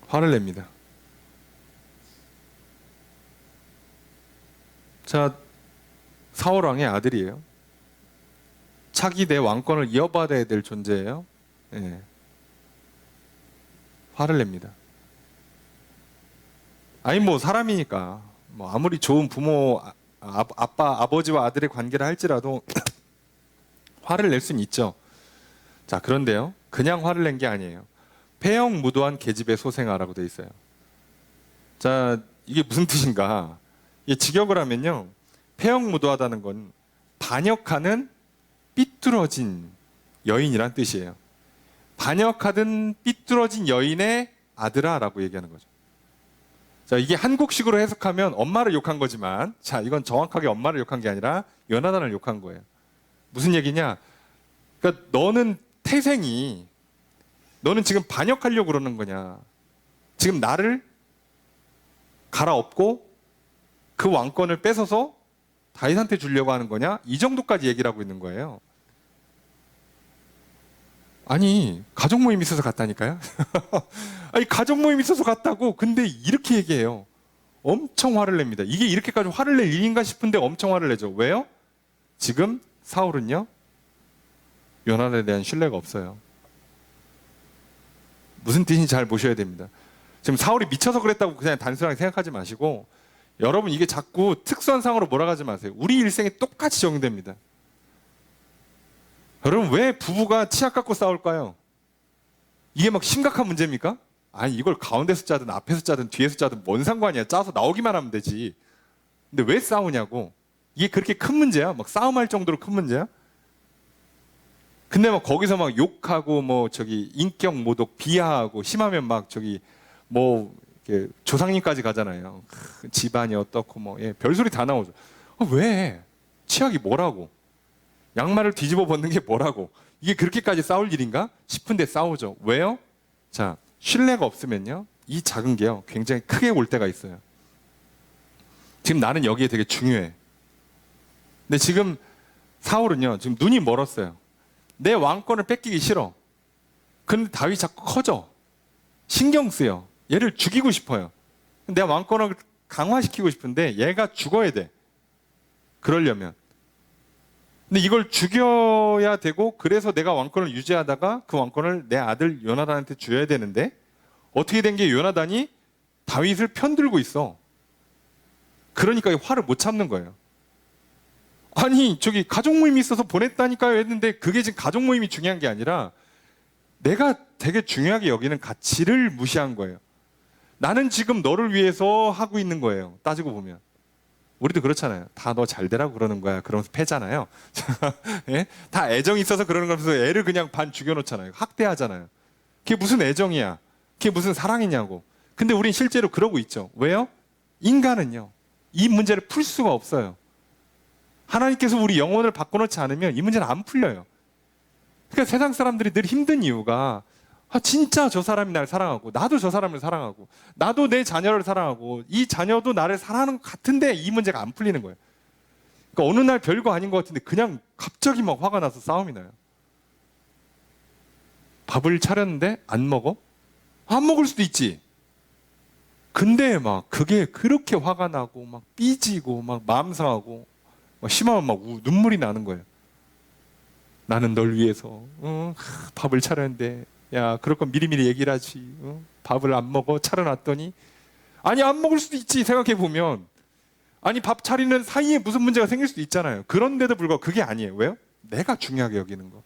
화를 냅니다. 자, 사울 왕의 아들이에요. 차기 내 왕권을 이어받아야 될 존재예요. 예. 화를 냅니다. 아니 뭐 사람이니까 뭐 아무리 좋은 부모, 아빠, 아버지와 아들의 관계를 할지라도 화를 낼 수는 있죠. 자, 그런데요, 그냥 화를 낸 게 아니에요. 폐역무도한 계집의 소생아라고 돼 있어요. 자, 이게 무슨 뜻인가? 이게 직역을 하면요, 폐역무도하다는 건 반역하는 삐뚤어진 여인이란 뜻이에요. 반역하던 삐뚤어진 여인의 아들아라고 얘기하는 거죠. 자, 이게 한국식으로 해석하면 엄마를 욕한 거지만, 자, 이건 정확하게 엄마를 욕한 게 아니라 요나단을 욕한 거예요. 무슨 얘기냐? 그러니까 너는 태생이, 너는 지금 반역하려고 그러는 거냐? 지금 나를 갈아엎고 그 왕권을 뺏어서 다윗한테 주려고 하는 거냐? 이 정도까지 얘기를 하고 있는 거예요. 아니, 가족 모임 있어서 갔다니까요? 아니, 가족 모임 있어서 갔다고. 근데 이렇게 얘기해요. 엄청 화를 냅니다. 이게 이렇게까지 화를 낼 일인가 싶은데 엄청 화를 내죠. 왜요? 지금 사울은요, 요나단에 대한 신뢰가 없어요. 무슨 뜻인지 잘 보셔야 됩니다. 지금 사울이 미쳐서 그랬다고 그냥 단순하게 생각하지 마시고, 여러분 이게 자꾸 특수한 상으로 몰아가지 마세요. 우리 일생에 똑같이 적용됩니다. 여러분, 왜 부부가 치약 갖고 싸울까요? 이게 막 심각한 문제입니까? 아니, 이걸 가운데서 짜든 앞에서 짜든 뒤에서 짜든 뭔 상관이야. 짜서 나오기만 하면 되지. 근데 왜 싸우냐고. 이게 그렇게 큰 문제야? 막 싸움할 정도로 큰 문제야? 근데 막 거기서 막 욕하고 뭐 저기 인격 모독 비하하고, 심하면 막 저기 뭐 이렇게 조상님까지 가잖아요. 집안이 어떻고 뭐, 예, 별소리 다 나오죠. 왜? 치약이 뭐라고? 양말을 뒤집어 벗는 게 뭐라고? 이게 그렇게까지 싸울 일인가 싶은데 싸우죠. 왜요? 자, 신뢰가 없으면요, 이 작은 게요 굉장히 크게 올 때가 있어요. 지금 나는 여기에 되게 중요해. 근데 지금 사울은요, 지금 눈이 멀었어요. 내 왕권을 뺏기기 싫어. 그런데 다윗이 자꾸 커져. 신경 쓰여. 얘를 죽이고 싶어요. 내 왕권을 강화시키고 싶은데 얘가 죽어야 돼. 그러려면. 근데 이걸 죽여야 되고, 그래서 내가 왕권을 유지하다가 그 왕권을 내 아들 요나단한테 줘야 되는데, 어떻게 된 게 요나단이 다윗을 편들고 있어. 그러니까 화를 못 참는 거예요. 아니, 저기 가족 모임이 있어서 보냈다니까요 했는데, 그게 지금 가족 모임이 중요한 게 아니라 내가 되게 중요하게 여기는 가치를 무시한 거예요. 나는 지금 너를 위해서 하고 있는 거예요. 따지고 보면. 우리도 그렇잖아요. 다 너 잘 되라고 그러는 거야. 그러면서 패잖아요. 예? 다 애정이 있어서 그러는 거면서 애를 그냥 반 죽여놓잖아요. 학대하잖아요. 그게 무슨 애정이야? 그게 무슨 사랑이냐고. 근데 우린 실제로 그러고 있죠. 왜요? 인간은요, 이 문제를 풀 수가 없어요. 하나님께서 우리 영혼을 바꿔놓지 않으면 이 문제는 안 풀려요. 그러니까 세상 사람들이 늘 힘든 이유가, 진짜 저 사람이 날 사랑하고 나도 저 사람을 사랑하고 나도 내 자녀를 사랑하고 이 자녀도 나를 사랑하는 것 같은데 이 문제가 안 풀리는 거예요. 그러니까 어느 날 별거 아닌 것 같은데 그냥 갑자기 막 화가 나서 싸움이 나요. 밥을 차렸는데 안 먹어? 안 먹을 수도 있지. 근데 막 그게 그렇게 화가 나고 막 삐지고 막 마음 상하고 막 심하면 막 눈물이 나는 거예요. 나는 널 위해서 밥을 차렸는데, 야, 그럴 건 미리미리 얘기를 하지. 밥을 안 먹어? 차려놨더니. 아니, 안 먹을 수도 있지, 생각해 보면. 아니, 밥 차리는 사이에 무슨 문제가 생길 수도 있잖아요. 그런데도 불구하고 그게 아니에요. 왜요? 내가 중요하게 여기는 거.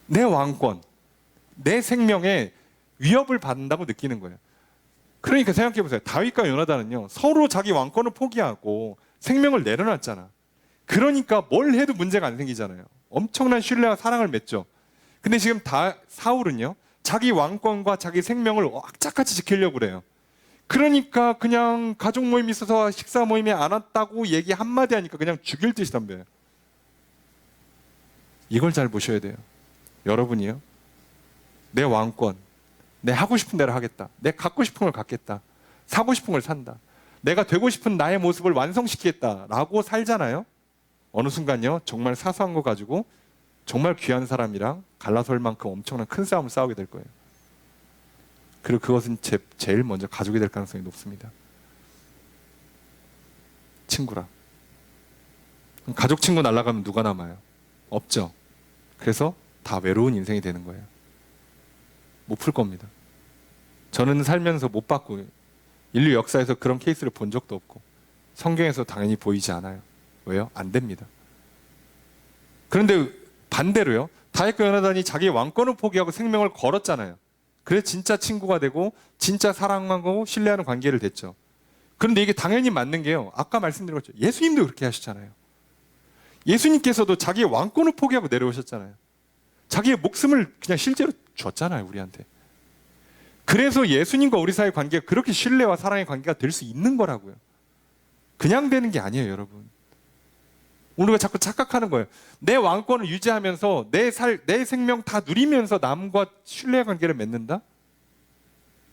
내 왕권, 내 생명에 위협을 받는다고 느끼는 거예요. 그러니까 생각해 보세요. 다윗과 요나단은요, 서로 자기 왕권을 포기하고 생명을 내려놨잖아. 그러니까 뭘 해도 문제가 안 생기잖아요. 엄청난 신뢰와 사랑을 맺죠. 근데 지금 사울은요, 자기 왕권과 자기 생명을 악착같이 지키려고 그래요. 그러니까 그냥 가족 모임이 있어서 식사 모임에 안 왔다고 얘기 한마디 하니까 그냥 죽일 듯이 덤벼요. 이걸 잘 보셔야 돼요. 여러분이요, 내 왕권, 내 하고 싶은 대로 하겠다, 내 갖고 싶은 걸 갖겠다, 사고 싶은 걸 산다, 내가 되고 싶은 나의 모습을 완성시키겠다라고 살잖아요. 어느 순간요, 정말 사소한 거 가지고 정말 귀한 사람이랑 갈라설 만큼 엄청난 큰 싸움을 싸우게 될 거예요. 그리고 그것은 제일 먼저 가족이 될 가능성이 높습니다. 친구랑. 가족 친구 날아가면 누가 남아요? 없죠. 그래서 다 외로운 인생이 되는 거예요. 못 풀 겁니다. 저는 살면서 못 봤고 인류 역사에서 그런 케이스를 본 적도 없고 성경에서 당연히 보이지 않아요. 왜요? 안 됩니다. 그런데 반대로요, 다윗과 요나단이 자기 왕권을 포기하고 생명을 걸었잖아요. 그래서 진짜 친구가 되고 진짜 사랑하고 신뢰하는 관계를 됐죠. 그런데 이게 당연히 맞는 게요, 아까 말씀드린 것처럼 예수님도 그렇게 하셨잖아요. 예수님께서도 자기 왕권을 포기하고 내려오셨잖아요. 자기의 목숨을 그냥 실제로 줬잖아요, 우리한테. 그래서 예수님과 우리 사이의 관계가 그렇게 신뢰와 사랑의 관계가 될 수 있는 거라고요. 그냥 되는 게 아니에요, 여러분. 우리가 자꾸 착각하는 거예요. 내 왕권을 유지하면서 내 생명 다 누리면서 남과 신뢰 관계를 맺는다?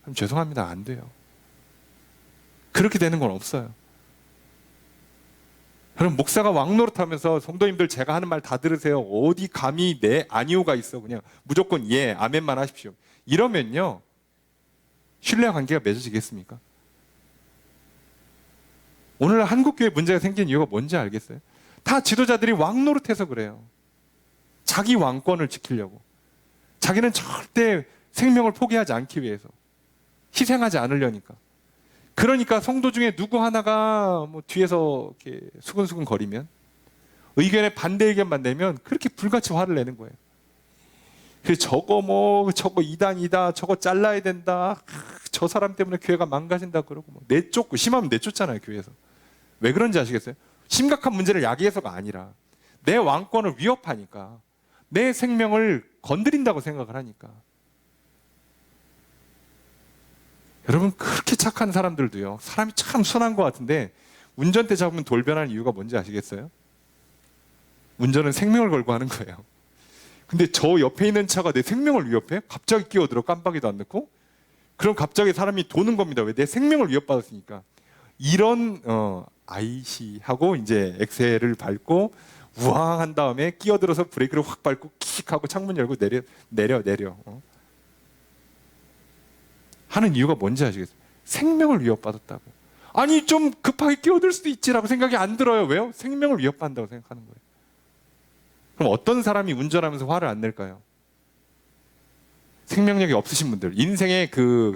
그럼 죄송합니다, 안 돼요. 그렇게 되는 건 없어요. 그럼 목사가 왕노릇하면서 성도님들 제가 하는 말 다 들으세요, 어디 감히 내 아니오가 있어, 그냥 무조건 예, 아멘만 하십시오, 이러면요, 신뢰 관계가 맺어지겠습니까? 오늘 한국교회 문제가 생긴 이유가 뭔지 알겠어요? 다 지도자들이 왕노릇해서 그래요. 자기 왕권을 지키려고. 자기는 절대 생명을 포기하지 않기 위해서, 희생하지 않으려니까. 그러니까 성도 중에 누구 하나가 뭐 뒤에서 이렇게 수근수근 거리면, 의견에 반대 의견만 내면 그렇게 불같이 화를 내는 거예요. 그래서 저거 이단이다, 저거 잘라야 된다, 저 사람 때문에 교회가 망가진다 그러고 내쫓고, 심하면 내쫓잖아요, 교회에서. 왜 그런지 아시겠어요? 심각한 문제를 야기해서가 아니라 내 왕권을 위협하니까, 내 생명을 건드린다고 생각을 하니까. 여러분, 그렇게 착한 사람들도요, 사람이 참 순한 것 같은데 운전대 잡으면 돌변하는 이유가 뭔지 아시겠어요? 운전은 생명을 걸고 하는 거예요. 근데 저 옆에 있는 차가 내 생명을 위협해? 갑자기 끼어들어, 깜빡이도 안 넣고? 그럼 갑자기 사람이 도는 겁니다. 왜? 내 생명을 위협받았으니까. 이런 아이씨 하고 이제 엑셀을 밟고 우왕 한 다음에 끼어들어서 브레이크를 확 밟고 킥 하고 창문 열고 내려 하는 이유가 뭔지 아시겠어요? 생명을 위협받았다고. 아니, 좀 급하게 끼어들 수도 있지라고 생각이 안 들어요. 왜요? 생명을 위협받는다고 생각하는 거예요. 그럼 어떤 사람이 운전하면서 화를 안 낼까요? 생명력이 없으신 분들, 인생의 표현이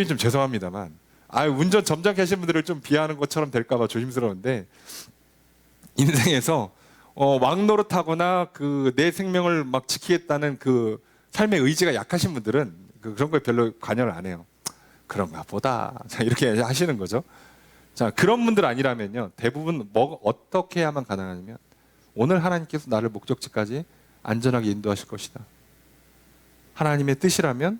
좀 죄송합니다만, 운전 점잖게 하시는 분들을 좀 비하하는 것처럼 될까봐 조심스러운데, 인생에서 왕노릇하거나 내 생명을 막 지키겠다는 그 삶의 의지가 약하신 분들은 그런 거에 별로 관여를 안 해요. 그런가 보다. 자, 이렇게 하시는 거죠. 자, 그런 분들 아니라면요. 대부분 어떻게 해야만 가능하냐면 오늘 하나님께서 나를 목적지까지 안전하게 인도하실 것이다. 하나님의 뜻이라면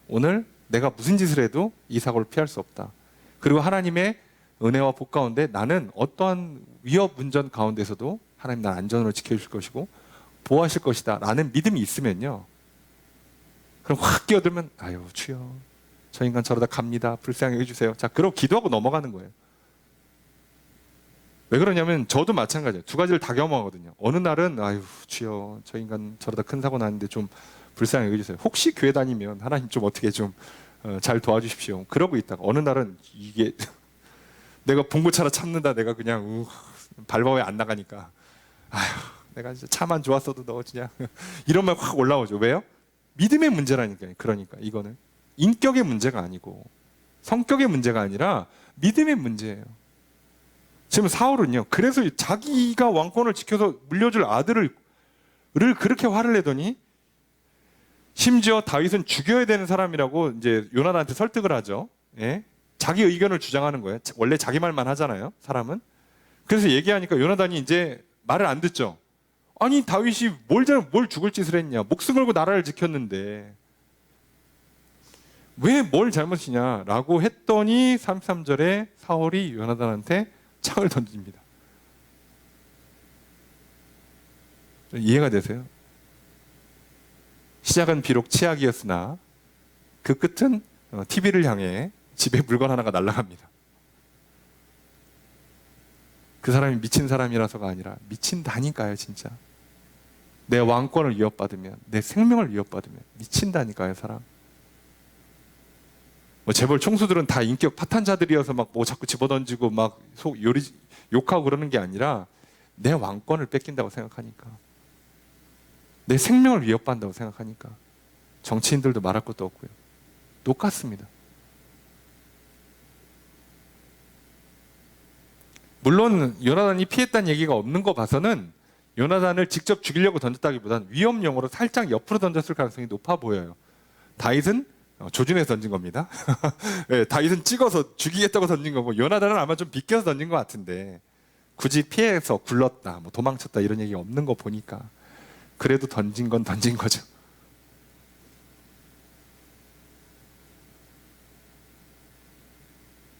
오늘 내가 무슨 짓을 해도 이 사고를 피할 수 없다. 그리고 하나님의 은혜와 복 가운데 나는 어떠한 위협 운전 가운데서도 하나님 나를 안전으로 지켜주실 것이고 보호하실 것이다 라는 믿음이 있으면요. 그럼 확 끼어들면 아유 주여 저 인간 저러다 갑니다. 불쌍히 해주세요. 자, 그러고 기도하고 넘어가는 거예요. 왜 그러냐면 저도 마찬가지예요. 두 가지를 다 경험하거든요. 어느 날은 아유 주여 저 인간 저러다 큰 사고 나는데 좀 불쌍히 여겨주세요. 혹시 교회 다니면 하나님 좀 어떻게 좀 잘 도와주십시오. 그러고 있다가 어느 날은 이게 내가 봉고차라 참는다. 내가 그냥 발버에 안 나가니까 아휴 내가 진짜 차만 좋았어도 너 그냥 이런 말 확 올라오죠. 왜요? 믿음의 문제라니까요. 그러니까 이거는 인격의 문제가 아니고 성격의 문제가 아니라 믿음의 문제예요. 지금 사울은요. 그래서 자기가 왕권을 지켜서 물려줄 아들을 그렇게 화를 내더니 심지어 다윗은 죽여야 되는 사람이라고 이제 요나단한테 설득을 하죠. 예? 자기 의견을 주장하는 거예요. 원래 자기 말만 하잖아요. 사람은. 그래서 얘기하니까 요나단이 이제 말을 안 듣죠. 아니 다윗이 뭘 죽을 짓을 했냐. 목숨 걸고 나라를 지켰는데 왜 뭘 잘못이냐라고 했더니 33절에 사울이 요나단한테 창을 던집니다. 이해가 되세요? 시작은 비록 치약이었으나 그 끝은 TV를 향해 집에 물건 하나가 날아갑니다. 그 사람이 미친 사람이라서가 아니라 미친다니까요, 진짜. 내 왕권을 위협받으면, 내 생명을 위협받으면 미친다니까요, 사람. 뭐 재벌 총수들은 다 인격 파탄자들이어서 막 뭐 자꾸 집어던지고 막 욕하고 그러는 게 아니라 내 왕권을 뺏긴다고 생각하니까. 내 생명을 위협받는다고 생각하니까. 정치인들도 말할 것도 없고요. 똑같습니다. 물론 요나단이 피했다는 얘기가 없는 거 봐서는 요나단을 직접 죽이려고 던졌다기보다는 위험용으로 살짝 옆으로 던졌을 가능성이 높아 보여요. 다윗은 조준해서 던진 겁니다. 네, 다윗은 찍어서 죽이겠다고 던진 거고 요나단은 아마 좀 비껴서 던진 것 같은데 굳이 피해서 굴렀다, 뭐 도망쳤다 이런 얘기 없는 거 보니까 그래도 던진 건 던진 거죠.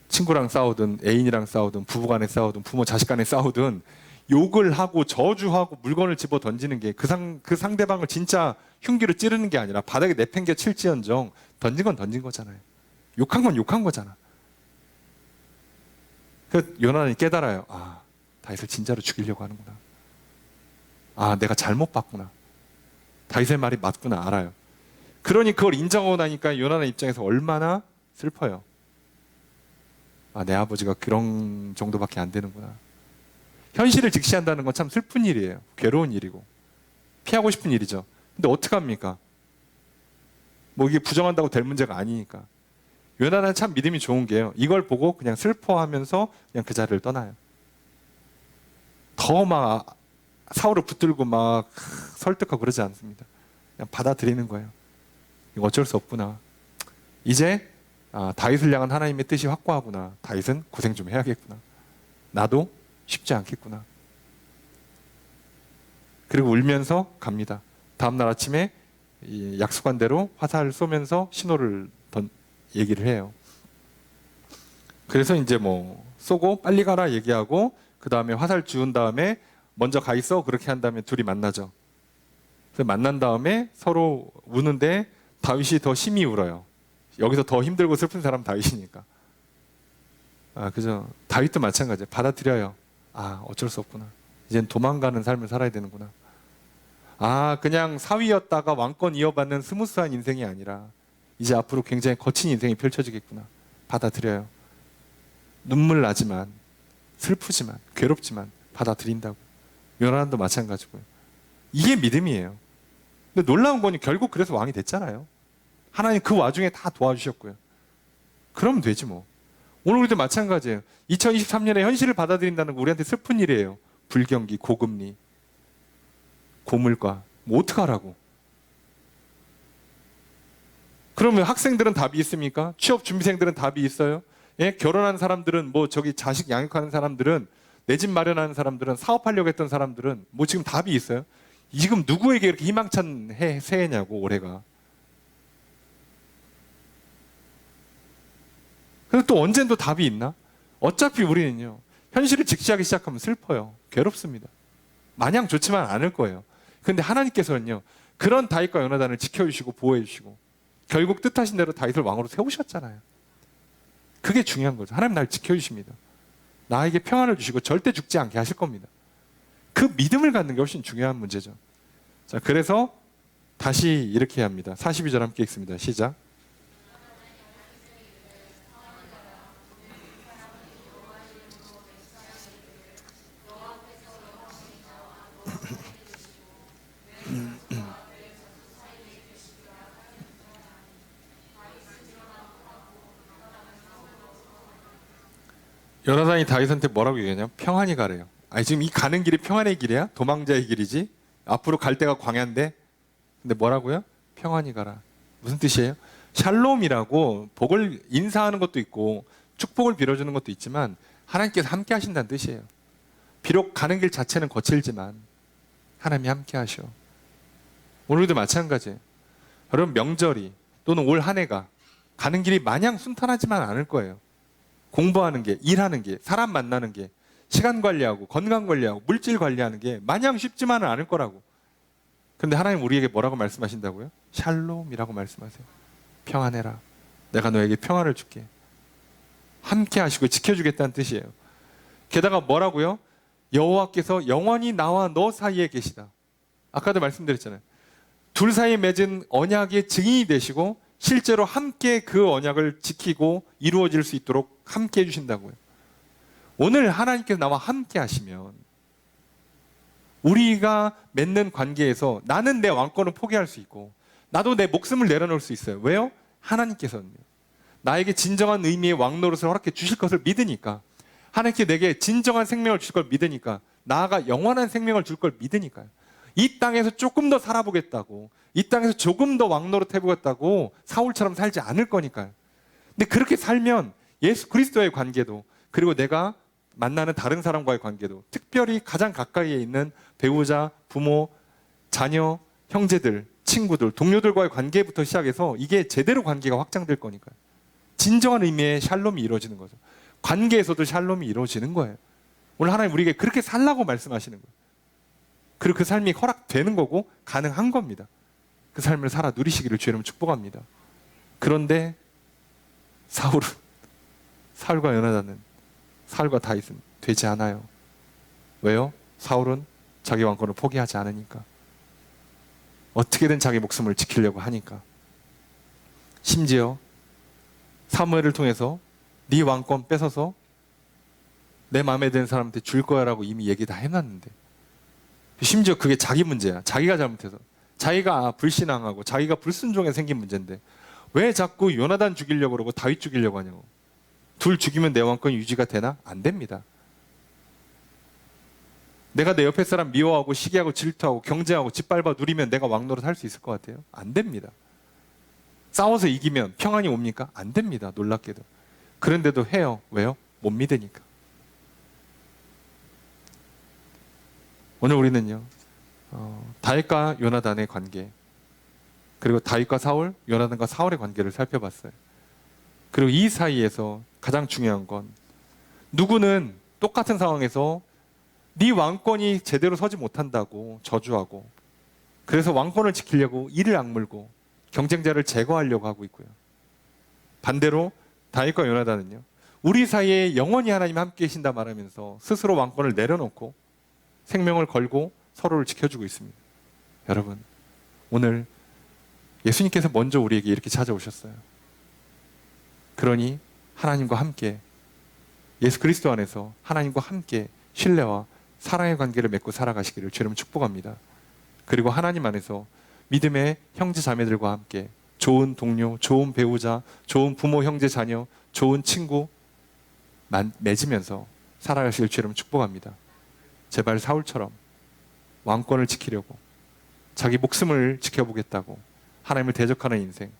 친구랑 싸우든 애인이랑 싸우든 부부간에 싸우든 부모 자식 간에 싸우든 욕을 하고 저주하고 물건을 집어 던지는 게 그 상대방을 진짜 흉기로 찌르는 게 아니라 바닥에 내팽겨 칠지언정 던진 건 던진 거잖아요. 욕한 건 욕한 거잖아. 그 요나단이 깨달아요. 아, 다윗을 진짜로 죽이려고 하는구나. 아, 내가 잘못 봤구나. 다윗의 말이 맞구나 알아요. 그러니 그걸 인정하고 나니까 요나단 입장에서 얼마나 슬퍼요. 아, 내 아버지가 그런 정도밖에 안 되는구나. 현실을 직시한다는 건 참 슬픈 일이에요. 괴로운 일이고 피하고 싶은 일이죠. 근데 어떡합니까? 뭐 이게 부정한다고 될 문제가 아니니까. 요나단은 참 믿음이 좋은 게요. 이걸 보고 그냥 슬퍼하면서 그냥 그 자리를 떠나요. 더 막 사울을 붙들고 막 설득하고 그러지 않습니다. 그냥 받아들이는 거예요. 이거 어쩔 수 없구나. 이제 다윗을 향한 하나님의 뜻이 확고하구나. 다윗은 고생 좀 해야겠구나. 나도 쉽지 않겠구나. 그리고 울면서 갑니다. 다음날 아침에 약속한 대로 화살을 쏘면서 신호를 얘기를 해요. 그래서 이제 뭐 쏘고 빨리 가라 얘기하고 그 다음에 화살 주운 다음에 먼저 가 있어 그렇게 한 다음에 둘이 만나죠. 그래서 만난 다음에 서로 우는데 다윗이 더 심히 울어요. 여기서 더 힘들고 슬픈 사람 다윗이니까. 그죠. 다윗도 마찬가지예요. 받아들여요. 어쩔 수 없구나. 이젠 도망가는 삶을 살아야 되는구나. 그냥 사위였다가 왕권 이어받는 스무스한 인생이 아니라 이제 앞으로 굉장히 거친 인생이 펼쳐지겠구나. 받아들여요. 눈물 나지만 슬프지만 괴롭지만 받아들인다고. 요나단도 마찬가지고요. 이게 믿음이에요. 근데 놀라운 건 결국 그래서 왕이 됐잖아요. 하나님 그 와중에 다 도와주셨고요. 그러면 되지 뭐. 오늘 우리도 마찬가지예요. 2023년에 현실을 받아들인다는 거 우리한테 슬픈 일이에요. 불경기, 고금리, 고물가. 뭐 어떡하라고. 그러면 학생들은 답이 있습니까? 취업 준비생들은 답이 있어요? 예? 결혼한 사람들은 뭐 저기 자식 양육하는 사람들은 내 집 마련하는 사람들은 사업하려고 했던 사람들은 뭐 지금 답이 있어요? 지금 누구에게 이렇게 희망찬 새해냐고 올해가. 그래서 또 언젠 또 답이 있나? 어차피 우리는요 현실을 직시하기 시작하면 슬퍼요. 괴롭습니다. 마냥 좋지만 않을 거예요. 그런데 하나님께서는요 그런 다윗과 요나단을 지켜주시고 보호해주시고 결국 뜻하신 대로 다윗을 왕으로 세우셨잖아요. 그게 중요한 거죠. 하나님 날 지켜주십니다. 나에게 평안을 주시고 절대 죽지 않게 하실 겁니다. 그 믿음을 갖는 게 훨씬 중요한 문제죠. 자, 그래서 다시 이렇게 합니다. 42절 함께 읽습니다. 시작. 요나단이 다윗한테 뭐라고 얘기하냐? 평안히 가래요. 아니 지금 이 가는 길이 평안의 길이야? 도망자의 길이지? 앞으로 갈 데가 광야인데? 근데 뭐라고요? 평안히 가라. 무슨 뜻이에요? 샬롬이라고 복을 인사하는 것도 있고 축복을 빌어주는 것도 있지만 하나님께서 함께 하신다는 뜻이에요. 비록 가는 길 자체는 거칠지만 하나님이 함께 하셔. 오늘도 마찬가지예요. 여러분 명절이 또는 올 한 해가 가는 길이 마냥 순탄하지만 않을 거예요. 공부하는 게, 일하는 게, 사람 만나는 게, 시간 관리하고 건강 관리하고 물질 관리하는 게 마냥 쉽지만은 않을 거라고. 근데 하나님 우리에게 뭐라고 말씀하신다고요? 샬롬이라고 말씀하세요. 평안해라. 내가 너에게 평안을 줄게. 함께 하시고 지켜주겠다는 뜻이에요. 게다가 뭐라고요? 여호와께서 영원히 나와 너 사이에 계시다. 아까도 말씀드렸잖아요. 둘 사이에 맺은 언약의 증인이 되시고 실제로 함께 그 언약을 지키고 이루어질 수 있도록 함께 해주신다고요. 오늘 하나님께서 나와 함께 하시면 우리가 맺는 관계에서 나는 내 왕권을 포기할 수 있고 나도 내 목숨을 내려놓을 수 있어요. 왜요? 하나님께서는요. 나에게 진정한 의미의 왕노릇을 허락해 주실 것을 믿으니까, 하나님께 내게 진정한 생명을 주실 걸 믿으니까, 나아가 영원한 생명을 줄 걸 믿으니까요. 이 땅에서 조금 더 살아보겠다고, 이 땅에서 조금 더 왕노릇 해보겠다고 사울처럼 살지 않을 거니까요. 근데 그렇게 살면 예수 그리스도의 관계도, 그리고 내가 만나는 다른 사람과의 관계도, 특별히 가장 가까이에 있는 배우자, 부모, 자녀, 형제들, 친구들, 동료들과의 관계부터 시작해서 이게 제대로 관계가 확장될 거니까요. 진정한 의미의 샬롬이 이루어지는 거죠. 관계에서도 샬롬이 이루어지는 거예요. 오늘 하나님 우리에게 그렇게 살라고 말씀하시는 거예요. 그리고 그 삶이 허락되는 거고 가능한 겁니다. 그 삶을 살아 누리시기를 주의 이름으로 축복합니다. 그런데 사울과 요나단은, 사울과 다윗은 되지 않아요. 왜요? 사울은 자기 왕권을 포기하지 않으니까. 어떻게든 자기 목숨을 지키려고 하니까. 심지어 사무엘을 통해서 네 왕권 뺏어서 내 마음에 드는 사람한테 줄 거야 라고 이미 얘기 다 해놨는데, 심지어 그게 자기 문제야. 자기가 잘못해서, 자기가 불신앙하고 자기가 불순종에 생긴 문제인데 왜 자꾸 요나단 죽이려고 그러고 다윗 죽이려고 하냐고. 둘 죽이면 내 왕권 유지가 되나? 안 됩니다. 내가 내 옆에 사람 미워하고 시기하고 질투하고 경쟁하고 짓밟아 누리면 내가 왕노릇 할 수 있을 것 같아요? 안 됩니다. 싸워서 이기면 평안이 옵니까? 안 됩니다. 놀랍게도. 그런데도 해요. 왜요? 못 믿으니까. 오늘 우리는요, 다윗과 요나단의 관계, 그리고 다윗과 사울, 요나단과 사울의 관계를 살펴봤어요. 그리고 이 사이에서 가장 중요한 건, 누구는 똑같은 상황에서 네 왕권이 제대로 서지 못한다고 저주하고, 그래서 왕권을 지키려고 이를 악물고 경쟁자를 제거하려고 하고 있고요. 반대로 다윗과 요나단은요, 우리 사이에 영원히 하나님 함께 계신다 말하면서 스스로 왕권을 내려놓고 생명을 걸고 서로를 지켜주고 있습니다. 여러분, 오늘 예수님께서 먼저 우리에게 이렇게 찾아오셨어요. 그러니 하나님과 함께, 예수 그리스도 안에서 하나님과 함께 신뢰와 사랑의 관계를 맺고 살아가시기를 주님 축복합니다. 그리고 하나님 안에서 믿음의 형제 자매들과 함께 좋은 동료, 좋은 배우자, 좋은 부모, 형제, 자녀, 좋은 친구 맺으면서 살아가시길 주님 축복합니다. 제발 사울처럼 왕권을 지키려고 자기 목숨을 지켜보겠다고 하나님을 대적하는 인생,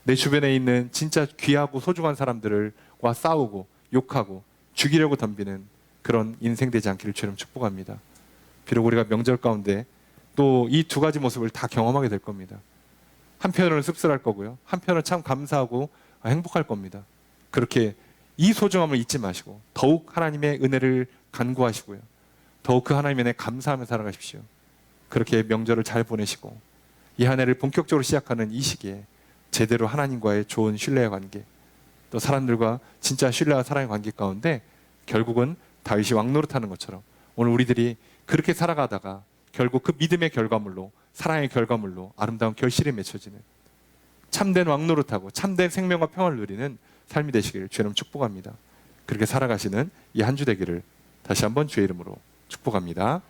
내 주변에 있는 진짜 귀하고 소중한 사람들과 싸우고 욕하고 죽이려고 덤비는 그런 인생 되지 않기를 주님 축복합니다. 비록 우리가 명절 가운데 또 이 두 가지 모습을 다 경험하게 될 겁니다. 한편으로는 씁쓸할 거고요. 한편으로는 참 감사하고 행복할 겁니다. 그렇게 이 소중함을 잊지 마시고 더욱 하나님의 은혜를 간구하시고요. 더욱 그 하나님의 은혜에 감사하며 살아가십시오. 그렇게 명절을 잘 보내시고 이 한 해를 본격적으로 시작하는 이 시기에 제대로 하나님과의 좋은 신뢰의 관계, 또 사람들과 진짜 신뢰와 사랑의 관계 가운데 결국은 다윗이 왕노릇하는 것처럼 오늘 우리들이 그렇게 살아가다가 결국 그 믿음의 결과물로, 사랑의 결과물로 아름다운 결실이 맺혀지는 참된 왕노릇하고 참된 생명과 평화를 누리는 삶이 되시기를 주님 축복합니다. 그렇게 살아가시는 이 한 주 되기를 다시 한번 주의 이름으로 축복합니다.